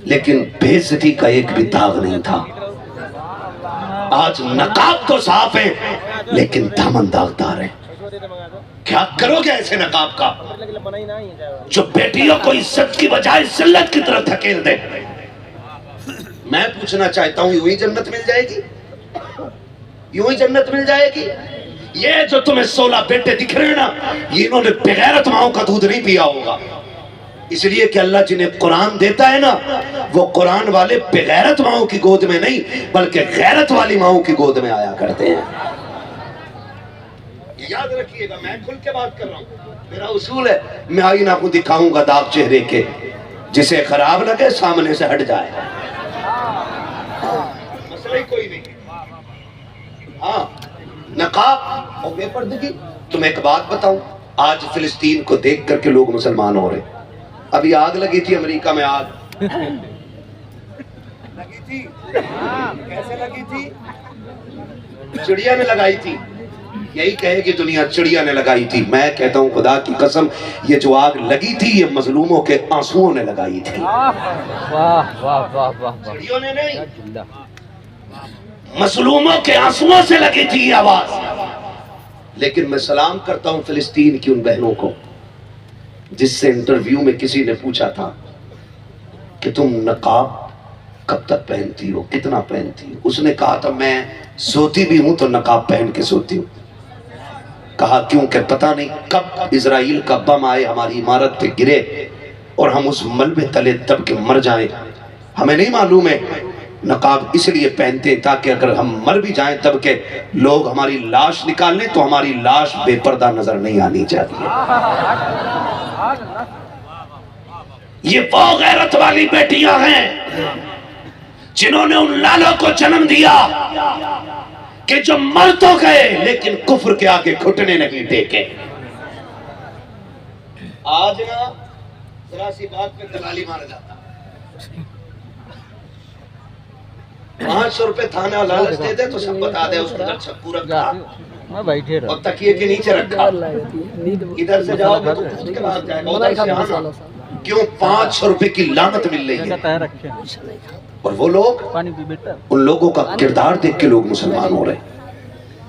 लेकिन बेइज्जती का एक भी दाग नहीं था। आज नकाब तो साफ है, लेकिन दामन दागदार है। क्या करोगे ऐसे नकाब का जो बेटियों को इज्जत की बजाय जिल्लत की तरफ धकेल दे? मैं पूछना चाहता हूं, यूं ही जन्नत मिल जाएगी? यूं ही जन्नत मिल जाएगी? ये जो तुम्हें 16 बेटे दिख रहे हैं ना, ये इन्होंने बेगैरत माओं का दूध नहीं पिया होगा। इसलिए कि अल्लाह जिन्हें कुरान देता है ना, वो कुरान वाले बेगैरत माओं की गोद में नहीं, बल्कि गैरत वाली माओं की गोद में आया करते हैं। याद रखिएगा, मैं खुल के बात कर रहा हूं। मेरा उसूल है, मैं आईना को दिखाऊंगा दाग चेहरे के, जिसे खराब लगे सामने से हट जाए, मसला ही कोई नहीं। हाँ, नकाब और बेपर्दगी। तुम एक बात बताऊं, आज फिलिस्तीन को देख करके लोग मुसलमान हो रहे। अभी आग लगी थी अमेरिका में, आग लगी थी, कैसे लगी थी? चिड़िया ने लगाई थी। यही कहेगी दुनिया चिड़िया ने लगाई थी। मैं कहता हूं खुदा की कसम, ये जो आग लगी थी ये मजलूमों के आंसुओं ने लगाई थी। वाह वाह वाह वाह, चिड़ियों ने नहीं, मजलूमों के आंसुओं से लगी थी ये आवाज। लेकिन मैं सलाम करता हूं फिलिस्तीन की उन बहनों को जिससे इंटरव्यू में किसी ने पूछा था कि तुम नकाब कब तक पहनती हो, कितना पहनती हो? उसने कहा था मैं सोती भी हूं तो नकाब पहन के सोती हूं। कहा क्योंकि पता नहीं कब इजराइल का बम आए, हमारी इमारत पे गिरे और हम उस मलबे तले दब के मर जाएं, हमें नहीं मालूम है। नकाब इसलिए पहनते हैं ताकि अगर हम मर भी जाएं तब के लोग हमारी लाश निकाल लें तो हमारी लाश बेपर्दा नजर नहीं आनी चाहिए। ये वो गैरत वाली बेटियां हैं जिन्होंने उन लालों को जन्म दिया कि जो मर तो गए लेकिन कुफ्र के आगे घुटने नहीं टेके। आज ना जरा सी बात पे दलाली मारा जाता, 500 रुपए थाना लालच दे दे तो सब बता दे, उसके अंदर छप्पू रखा और तकिए के नीचे रखा, इधर से जाओगे तो उसके बाद जाएगा, उधर से आना। क्यों? 500 रुपए की लानत मिल रही है। और वो लोग, उन लोगों का किरदार देख के लोग मुसलमान हो रहे हैं।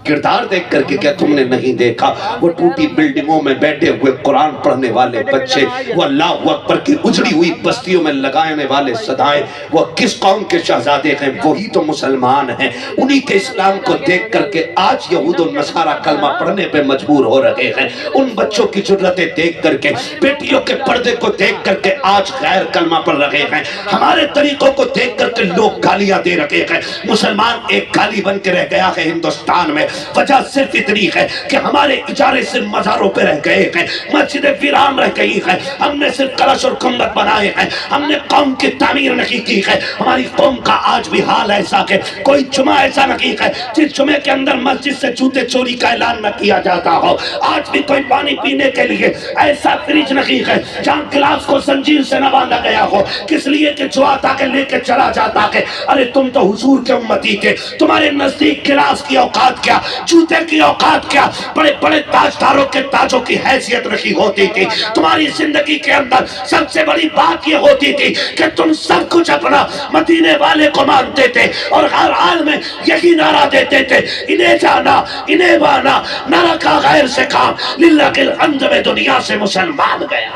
किरदार देख करके क्या तुमने नहीं देखा? वो टूटी बिल्डिंगों में बैठे हुए कुरान पढ़ने वाले बच्चे, वो अल्लाह अकबर की उजड़ी हुई बस्तियों में लगाने वाले सदाएं, वो किस कौम के शहजादे हैं? वही तो मुसलमान हैं। उन्हीं के इस्लाम को देख करके आज यहूद और नसारा कलमा पढ़ने पे मजबूर हो रहे हैं। उन बच्चों की जुर्रतें देख करके, बेटियों के पर्दे को देख करके आज गैर कलमा पढ़ रहे हैं। हमारे तरीकों को देख करके लोग गालियां दे रहे हैं। मुसलमान एक गाली बन के रह गया है हिंदुस्तान में। वजह सिर्फ इतनी है कि हमारे इजारे सिर्फ मज़ारों पे रह गए हैं, मस्जिदें वीरान रह गई हैं, हमने सिर्फ कलश और गुंबद बनाए हैं, हमने कौम की तामीर नहीं की है। हमारी कौम का आज भी हाल ऐसा है, कोई जुमा ऐसा नहीं है जिस जुमे के अंदर मस्जिद से जूते चोरी का ऐलान न किया जाता हो। आज भी कोई पानी पीने के लिए ऐसा फ्रिज नहीं है जहाँ गिलास को जंजीर से न बांधा गया हो, किस लिए कि जो आता के लेके चला जाता है। अरे तुम तो हुजूर के उम्मती के, तुम्हारे नजदीक गिलास की औकात क्या, जूते की औकात क्या, बड़े बड़े ताजदारों के ताजों की हैसियत नहीं होती थी। तुम्हारी जिंदगी के अंदर सबसे बड़ी बात यह होती थी कि तुम सब कुछ अपना मदीने वाले को मानते थे और हर हाल में यही नारा देते थे, इन्हें जाना इन्हें माना, न रखा गैर से काम, लिल्लाह के हम्द में दुनिया से मुसलमान गया।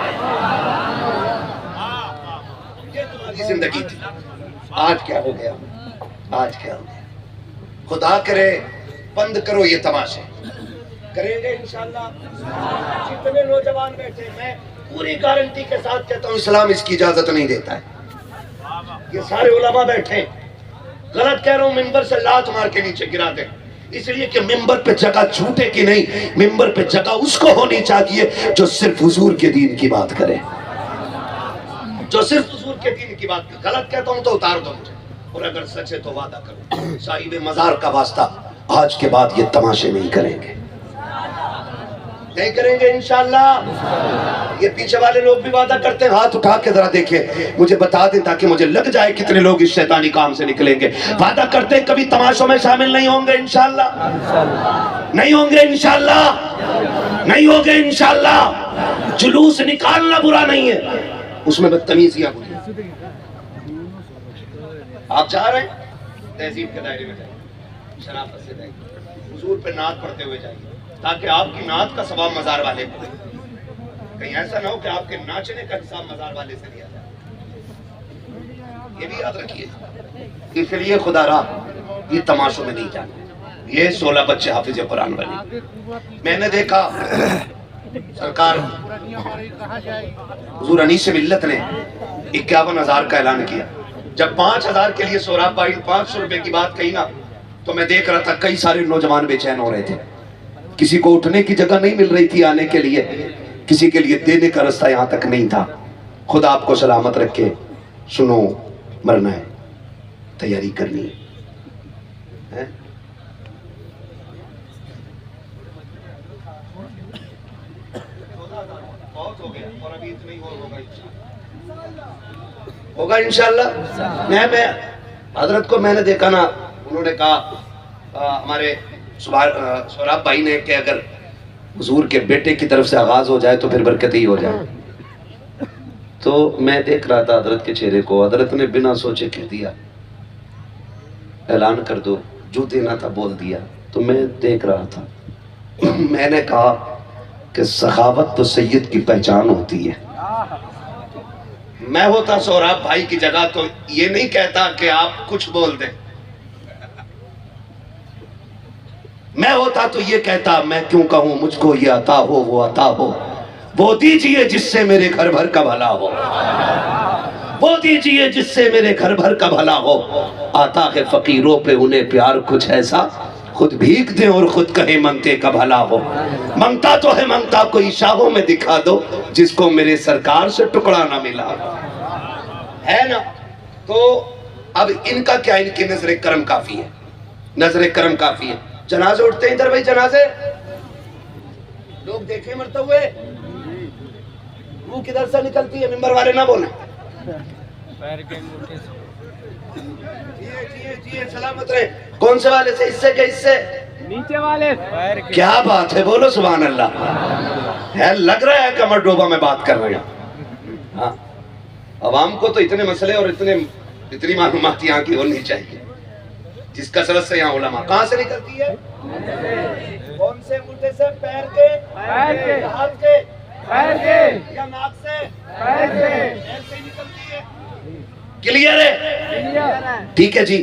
ये तुम्हारी जिंदगी थी। आज क्या हो गया? आज क्या हो गया? खुदा करे बंद करो ये तमाशे, करेंगे इंशाअल्लाह। जितने नौजवान बैठे, मैं पूरी गारंटी के साथ कहता हूँ इस्लाम इसकी इजाजत नहीं देता है। ये सारे उलमा बैठे, गलत कह रहा हूँ, मिंबर से लात मार के नीचे गिरा दे, इसलिए कि मिंबर पे जगह झूठे की नहीं, मिंबर पे जगह उसको होनी चाहिए जो सिर्फ हुजूर के दीन की बात करे, जो सिर्फ हुजूर के दीन की बात करे। गलत कहता हूँ तो उतार दो मुझे, और अगर सच है तो वादा करो साहिब मजार का वास्ता आज के बाद ये तमाशे नहीं करेंगे। तय करेंगे इंशाल्लाह। ये पीछे वाले लोग भी वादा करते हैं, हाथ उठा के जरा देखें, मुझे बता दें ताकि मुझे लग जाए कितने लोग इस शैतानी काम से निकलेंगे। वादा करते हैं कभी तमाशों में शामिल नहीं होंगे इंशाल्लाह, नहीं होंगे इंशाल्लाह, नहीं होंगे इंशाल्लाह। जुलूस निकालना बुरा नहीं है, उसमें बदतमीजियां बुरी। आप जा रहे हैं तहजीब के दायरे में जाइए, शराफत से जाइए, हुजूर पे नात पढ़ते हुए जाइए, ताकि आपकी नात का सवाब मजार वाले को दे। कहीं ऐसा ना हो कि आपके नाचने का हिसाब मजार वाले से लिया जाए, ये भी याद रखिए। इसलिए खुदा रहा ये तमाशों में नहीं जाना। ये 16 बच्चे हाफिज कुरान वाले मैंने देखा, सरकार हुजूर अनीस मिल्लत ने 51,000 का ऐलान किया। जब 5,000 के लिए सोहराब भाई 500 रुपए की बात कही ना, तो मैं देख रहा था कई सारे नौजवान बेचैन हो रहे थे। किसी को उठने की जगह नहीं मिल रही थी आने के लिए, किसी के लिए देने का रास्ता यहाँ तक नहीं था। खुदा आपको सलामत रखे। सुनो, मरना है, तैयारी करनी है। बहुत हो गया और अभी इतना ही होगा इंशाल्लाह। मैं हजरत को मैंने देखा ना, उन्होंने कहा हमारे सोहराब भाई ने कि अगर हुजूर के बेटे की तरफ से आगाज हो जाए तो फिर बरकत ही हो जाए। तो मैं देख रहा था हजरत के चेहरे को, हजरत ने बिना सोचे कह दिया ऐलान कर दो, जो देना था बोल दिया। तो मैं देख रहा था, मैंने कहा कि सखावत तो सैयद की पहचान होती है। मैं होता सोहराब भाई की जगह तो ये नहीं कहता कि आप कुछ बोल दें, मैं होता तो ये कहता मैं क्यों कहूं, मुझको ये अता हो वो अता हो, वो दीजिए जिससे मेरे घर भर का भला हो, वो दीजिए जिससे मेरे घर भर का भला हो। आता है फकीरों पे उन्हें प्यार कुछ ऐसा, खुद भीख दे और खुद कहे मंगते का भला हो। मंगता तो है मंगता कोई शाहों में दिखा दो, जिसको मेरे सरकार से टुकड़ा ना मिला है ना। तो अब इनका क्या, इनकी नजर करम काफी है, नजर करम काफी है। जनाजे उठते हैं इधर भाई, जनाजे लोग देखे मरते हुए, मुंह किधर से निकलती है, मिंबर वाले ना बोले। जी सलामत रहे। कौन से वाले से, इससे के इससे नीचे वाले। क्या बात है, बोलो सुभान अल्लाह। है लग रहा है कमर डोबा में बात कर रहे हैं। हाँ, अवाम को तो इतने मसले और इतनी मालूमात यहाँ की होनी चाहिए, जिस कसरत से यहाँ उलमा कहाँ से निकलती है, कौन से अंगूठे से, पैर के, हाथ के, या नाक से, पैर से निकलती है। क्लियर है? ठीक है जी।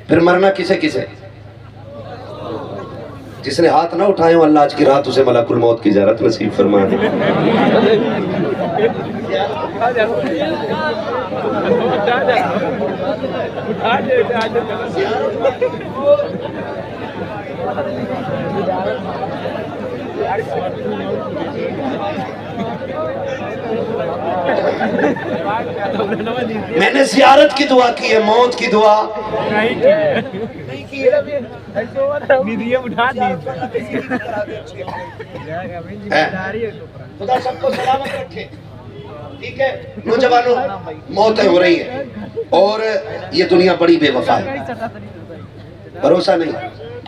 फिर मरना किसे किसे, जिसने हाथ ना उठाए हो अल्लाह आज की रात उसे मलकुल मौत की ज़ियारत नसीब फरमा दे। मैंने ज़ियारत की दुआ की है, मौत की दुआ नहीं की है। खुदा सबको सलामत रखे। ठीक है नौजवानों, मौतें हो रही है और ये दुनिया बड़ी बेवफा है, भरोसा नहीं।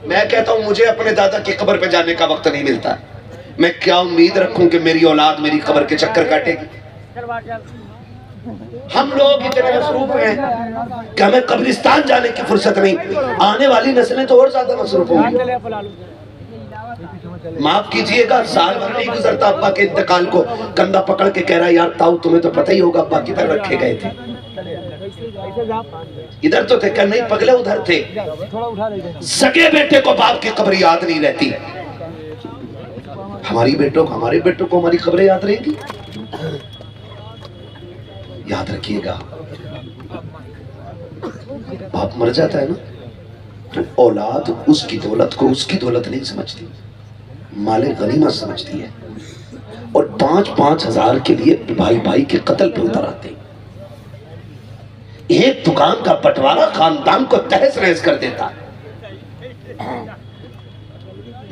मैं कहता हूँ मुझे अपने दादा की कब्र पे जाने का वक्त नहीं मिलता। मैं क्या उम्मीद रखूं कि मेरी औलाद मेरी कब्र के चक्कर काटेगी। हम लोग इतने मसरूफ हैं कि हमें कब्रिस्तान जाने की फुर्सत नहीं। आने वाली नस्लें तो और ज्यादा मसरूफ होंगी। माफ कीजिएगा, साल भर नहीं गुजरता अब्बा के इंतकाल को कंधा पकड़ के कह रहा है यार ताऊ तुम्हें तो पता ही होगा अब्बा किधर रखे गए थे। इधर तो थे, क्या नहीं पगले उधर थे। सगे बेटे को बाप की कब्र याद नहीं रहती, हमारे बेटों को हमारी खबरें याद रहेगी। याद रखिएगा, बाप मर जाता है ना तो औलाद उसकी दौलत को उसकी दौलत नहीं समझती, माले गनीमत समझती है और 5-5 हजार के लिए भाई भाई के कत्ल पे उतर आते हैं। एक दुकान का बंटवारा खानदान को तहस नहस कर देता।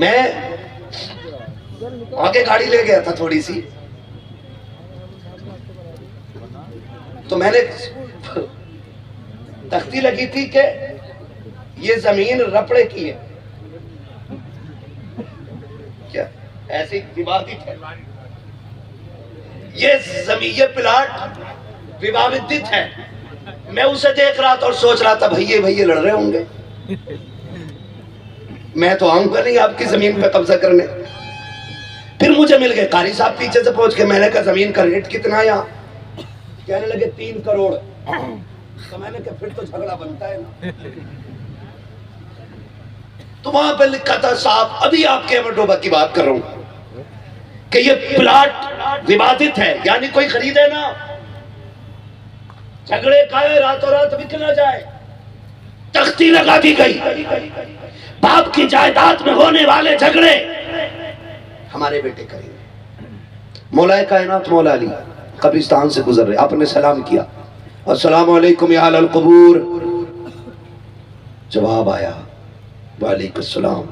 मैं आगे गाड़ी ले गया था थोड़ी सी, तो मैंने तख्ती लगी थी कि ये जमीन रपड़े की है, क्या ऐसी विवादित है, ये जमीन, ये प्लाट विवादित है। मैं उसे देख रहा था और सोच रहा था भैये भैये लड़ रहे होंगे, मैं तो आऊंगा नहीं आपकी जमीन पे कब्जा करने। फिर मुझे मिल गए कारी साहब पीछे से पहुंच के, मैंने कहा जमीन का रेट कितना यहाँ, कहने लगे 3 करोड़। तो मैंने कहा फिर तो झगड़ा बनता है ना। तो वहां पे लिखा था साहब, अभी आपके अमरडोबा की बात कर रहा हूं कि ये प्लाट विवादित है, यानी कोई खरीदे ना, झगड़े का रातों रात बिक ना जाए। तख्ती लगा दी गई, बाप की जायदाद में होने वाले झगड़े हमारे बेटे करेंगे। मौलाए कायनात मौला अली कब्रिस्तान से गुजर रहे, आपने सलाम किया, अस्सलाम वालेकुम या अहल कबूर। जवाब आया वालेकुम सलाम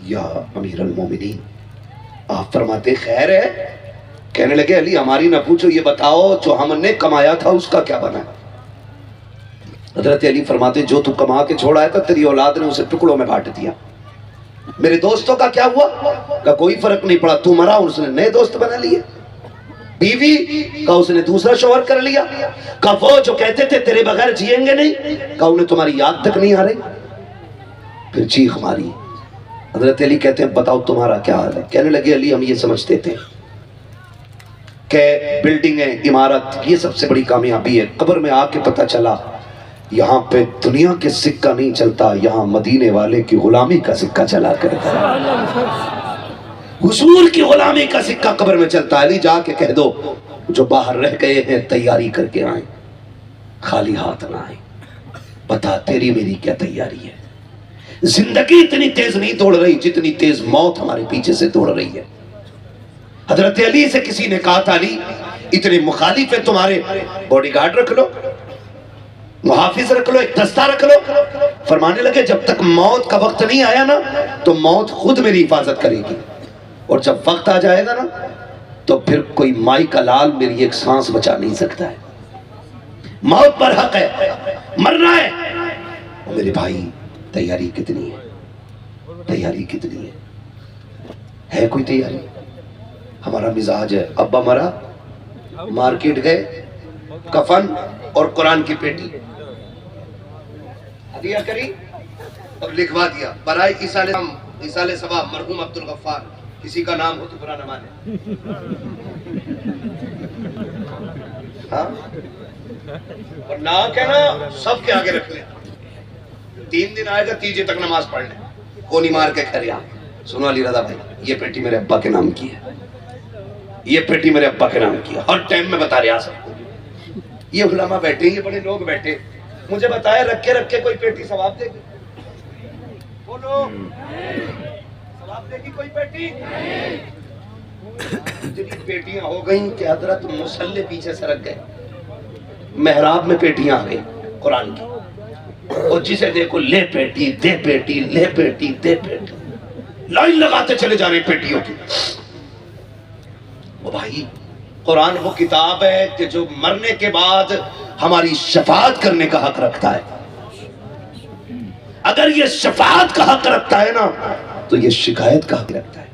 या अमीर अल मोमिनीन। आप फरमाते खैर है? कहने लगे अली हमारी ना पूछो, ये बताओ जो हमने कमाया था उसका क्या बना? हजरत अली फरमाते जो तू कमा के छोड़ा है तो तेरी औलाद ने उसे टुकड़ों में बांट दिया। मेरे दोस्तों का क्या हुआ? का कोई फर्क नहीं पड़ा, तू मरा उसने नए दोस्त बना लिए। बीवी का उसने दूसरा शौहर कर लिया। का वो जो कहते थे तेरे बगैर जिएंगे नहीं, का उन्हें तुम्हारी याद तक नहीं आ रही। फिर चीख मारी। हजरत अली कहते हैं बताओ तुम्हारा क्या हाल है? कहने लगे अली हम ये समझते थे कि बिल्डिंग है, इमारत, ये सबसे बड़ी कामयाबी है। कब्र में आके पता चला यहाँ पे दुनिया के सिक्का नहीं चलता, यहाँ मदीने वाले की गुलामी का सिक्का चला करता है। हुजूर की गुलामी का सिक्का कब्र में चलता है। जाके कह दो जो बाहर रह गए हैं तैयारी करके आए, खाली हाथ ना आए। बता तेरी मेरी क्या तैयारी है? जिंदगी इतनी तेज नहीं दौड़ रही जितनी तेज मौत हमारे पीछे से दौड़ रही है। हजरत अली से किसी ने कहा था अली इतने मुखालिफ है तुम्हारे, बॉडीगार्ड रख लो, मुहाफिज रख लो, एक दस्ता रख लो। फरमाने लगे जब तक मौत का वक्त नहीं आया ना तो मौत खुद मेरी हिफाजत करेगी, और जब वक्त आ जाएगा ना तो फिर कोई माई का लाल मेरी एक सांस बचा नहीं सकता है। मौत पर हक है, मरना है। और मेरे भाई तैयारी कितनी है? तैयारी कितनी है कोई तैयारी? हमारा मिजाज है अब्बा मरा, मार्केट गए, कफन और कुरान की पेटी हदिया करी और लिखवा दिया बराए इसाले सवाब मरहूम अब्दुल गफ्फार। किसी का नाम हो तो बुरा न माने। हाँ? और ना कहना सबके आगे रख ले। 3 दिन आएगा, तीजे तक नमाज पढ़ने, कोनी मार के खरिया। सुनो अली रजा भाई, ये पेटी मेरे अब्बा के नाम की है, ये पेटी मेरे अब्बा के नाम की है। हर टाइम में बता रहा सबको। ये उलमा बैठे, ये बड़े लोग बैठे, मुझे बताया रख के कोई पेटी सवाब देगी? बोलो सवाब देगी कोई पेटी? इतनी पेटियां हो गई कि हजरत मुसल्ले पीछे सरक गए, मेहराब में पेटियां आ गई कुरान की, और जिसे देखो ले पेटी दे पेटी, ले पेटी दे पेटी, लाइन लगाते चले जा रहे पेटियों की। ओ भाई कुरान वो किताब है कि जो मरने के बाद हमारी शफाअत करने का हक रखता है। अगर ये शफाअत का हक रखता है ना तो ये शिकायत का हक रखता है।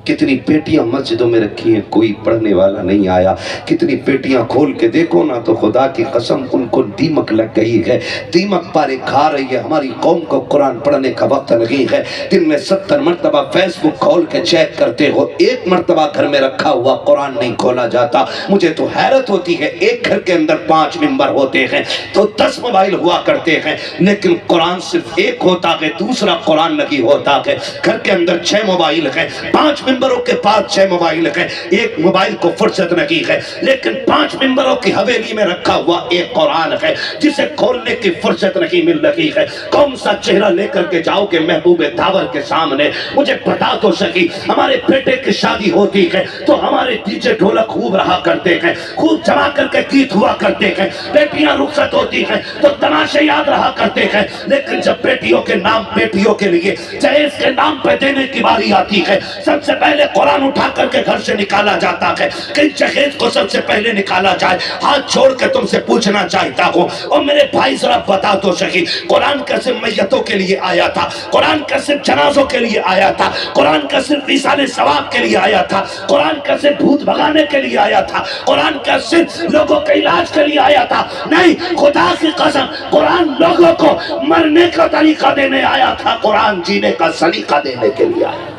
कितनी पेटियां मस्जिदों में रखी हैं, कोई पढ़ने वाला नहीं आया। कितनी पेटियां खोल के देखो ना तो खुदा की कसम उनको दीमक लग गई है, दीमक पारे खा रही है। हमारी कौम को कुरान पढ़ने का वक्त नहीं है। दिन में 70 मरतबा फेसबुक खोल के चेक करते हो, 1 मरतबा घर में रखा हुआ कुरान नहीं खोला जाता। मुझे तो हैरत होती है, एक घर के अंदर 5 मेंबर होते हैं तो 10 मोबाइल हुआ करते हैं, लेकिन कुरान सिर्फ एक होता है, दूसरा कुरान नहीं होता है। घर के अंदर 6 मोबाइल है, 5 मिंबरों के पास 6 मोबाइल है, एक मोबाइल को फुर्सत नहीं है, लेकिन 5 मिंबरों की हवेली में रखा हुआ एक कुरान है जिसे खोलने की फुर्सत नहीं मिल रही है। कौन सा चेहरा लेकर के जाओगे महबूबे दावर के सामने? मुझे बता तो सकी। हमारे बेटे की शादी होती है तो हमारे डीजे ढोलक खूब रहा करते हैं, खूब जमा करके गीत हुआ करते हैं। बेटियां रुखसत होती हैं तो तमाशे याद रहा करते हैं, लेकिन जब बेटियों के नाम बेटियों के लिए जहेज के नाम पे देने की बारी आती है, सबसे पहले कुरान उठा करके घर से निकाला जाता है कि जहेज को सबसे पहले निकाला जाए। हाथ छोड़ के तुमसे पूछना चाहता हूँ, और मेरे भाई जरा बता तो सही, कुरान कैसे मैयतों के लिए आया था? कुरान कैसे जनाजों के लिए आया था? कुरान कैसे ईसाले सवाब के लिए आया था? कुरान कैसे भूत भगाने के लिए आया था? कुरान कैसे लोगों के इलाज के लिए आया था? नहीं, खुदा की कसम, कुरान लोगों को मरने का तरीका देने आया था, कुरान जीने का सलीका देने के लिए आया।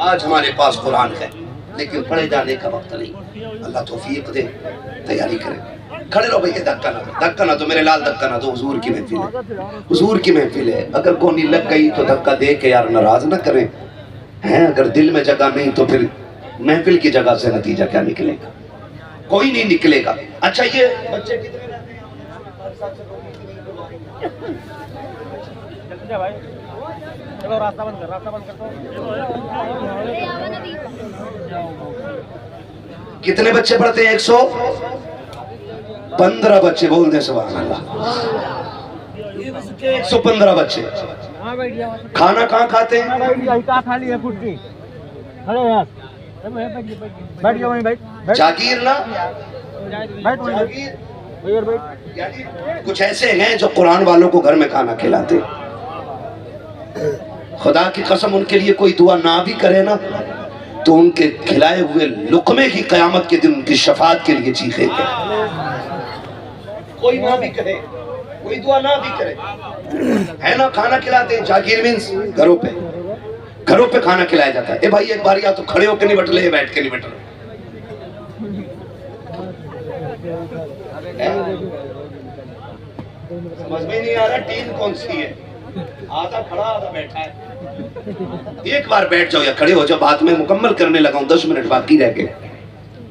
आज हमारे पास कुरान है लेकिन पढ़े जाने का वक्त नहीं। अल्लाह तौफीक दे, तैयारी करें। खड़े रहो भैया, धक्का ना दो, धक्का ना दो मेरे लाल, धक्का ना दो। हुजूर की महफिल है, हुजूर की महफिल है। अगर कोनी लग गई तो धक्का दे के यार नाराज ना करें हैं। अगर दिल में जगह नहीं तो फिर महफिल की जगह से नतीजा क्या निकलेगा? कोई नहीं निकलेगा। अच्छा, ये बच्चे कितने रहते हैं? चलो रास्ता बंद कर, रास्ता बंद कर। कितने बच्चे पढ़ते हैं? 115 बच्चे। बोल दे सुभान अल्लाह। 115 बच्चे। खाना कहाँ खाते हैं? जागीर ना, कुछ ऐसे हैं जो कुरान वालों को घर में खाना खिलाते। खुदा की कसम, उनके लिए कोई दुआ ना भी करे ना तो उनके खिलाए हुए लुकमे की कयामत के दिन उनकी शफात के लिए चीखेंगे। कोई ना भी करे, कोई दुआ ना भी करे, है ना? खाना खिलाते हैं। जागीर मीन्स घरों पे खाना खिलाया जाता है। ए भाई, एक बार या तो खड़े होकर नहीं बट ले, बैठ के नहीं बट ले। समझ में नहीं आ रहा टीम कौन सी है? आधा खड़ा आधा बैठा है। एक बार बैठ जाओ या खड़े हो जाओ। बात में मुकम्मल करने लगा हूं, 10 मिनट बाकी रह गए,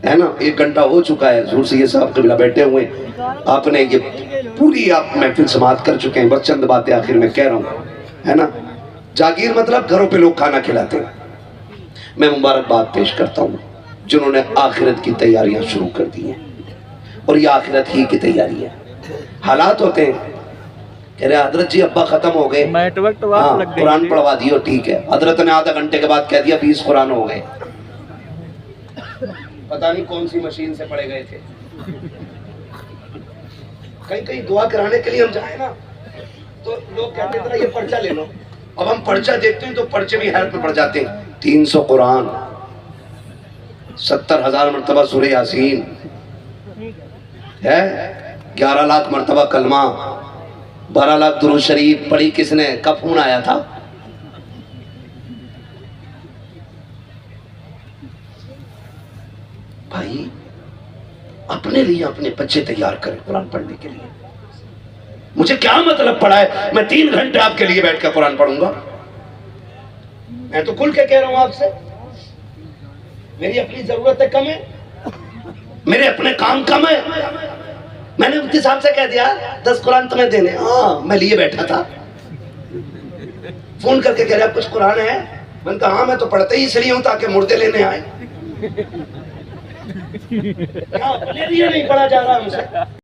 है ना? 1 घंटा हो चुका है। हुजूर सैयद साहब कबीला बैठे हुए, आपने ये पूरी आप महफिल समाप्त कर चुके हैं। बस चंद बातें आखिर में कह रहा हूँ, है ना? जागीर मतलब घरों पे लोग खाना खिलाते हैं। मैं मुबारकबाद पेश करता हूँ जिन्होंने आखिरत की तैयारियां शुरू कर दी हैं, और ये आखिरत ही की तैयारी है। हालात होते हैं, कह रहे हजरत जी अब्बा खत्म हो गए, हाँ कुरान पढ़वा दियो, ठीक है। हजरत ने आधा घंटे के बाद कह दिया 20 कुरान हो गए। पता नहीं कौन सी मशीन से पढ़े गए थे। कहीं कहीं दुआ कराने के लिए हम जाए ना तो लोग कहते हैं ये पर्चा ले लो। अब हम पर्चा देखते हैं तो पर्चे भी हैरत में पड़ जाते हैं। 300 कुरान, 70,000 मरतबा सूरह यासीन है, 11 लाख मरतबा कलमा, 12 लाख दुरूद शरीफ पढ़ी किसने? कब फोन आया था? भाई अपने लिए अपने बच्चे तैयार करें कुरान पढ़ने के लिए। मुझे क्या मतलब पड़ा है मैं 3 घंटे आपके लिए बैठ कर कुरान पढ़ूंगा? मैं तो खुल के कह रहा हूं आपसे, मेरी अपनी जरूरतें कम है, मेरे अपने काम कम है। मैंने उनके साहब से कह दिया 10 कुरान तुम्हें देने। हाँ, मैं लिए बैठा था, फोन करके कह रहा कुछ कुरान है? मैंने कहा हाँ, मैं तो पढ़ते ही इसलिए हूं ताकि मुर्दे लेने आए। अपने लिए नहीं पढ़ा जा रहा हमसे।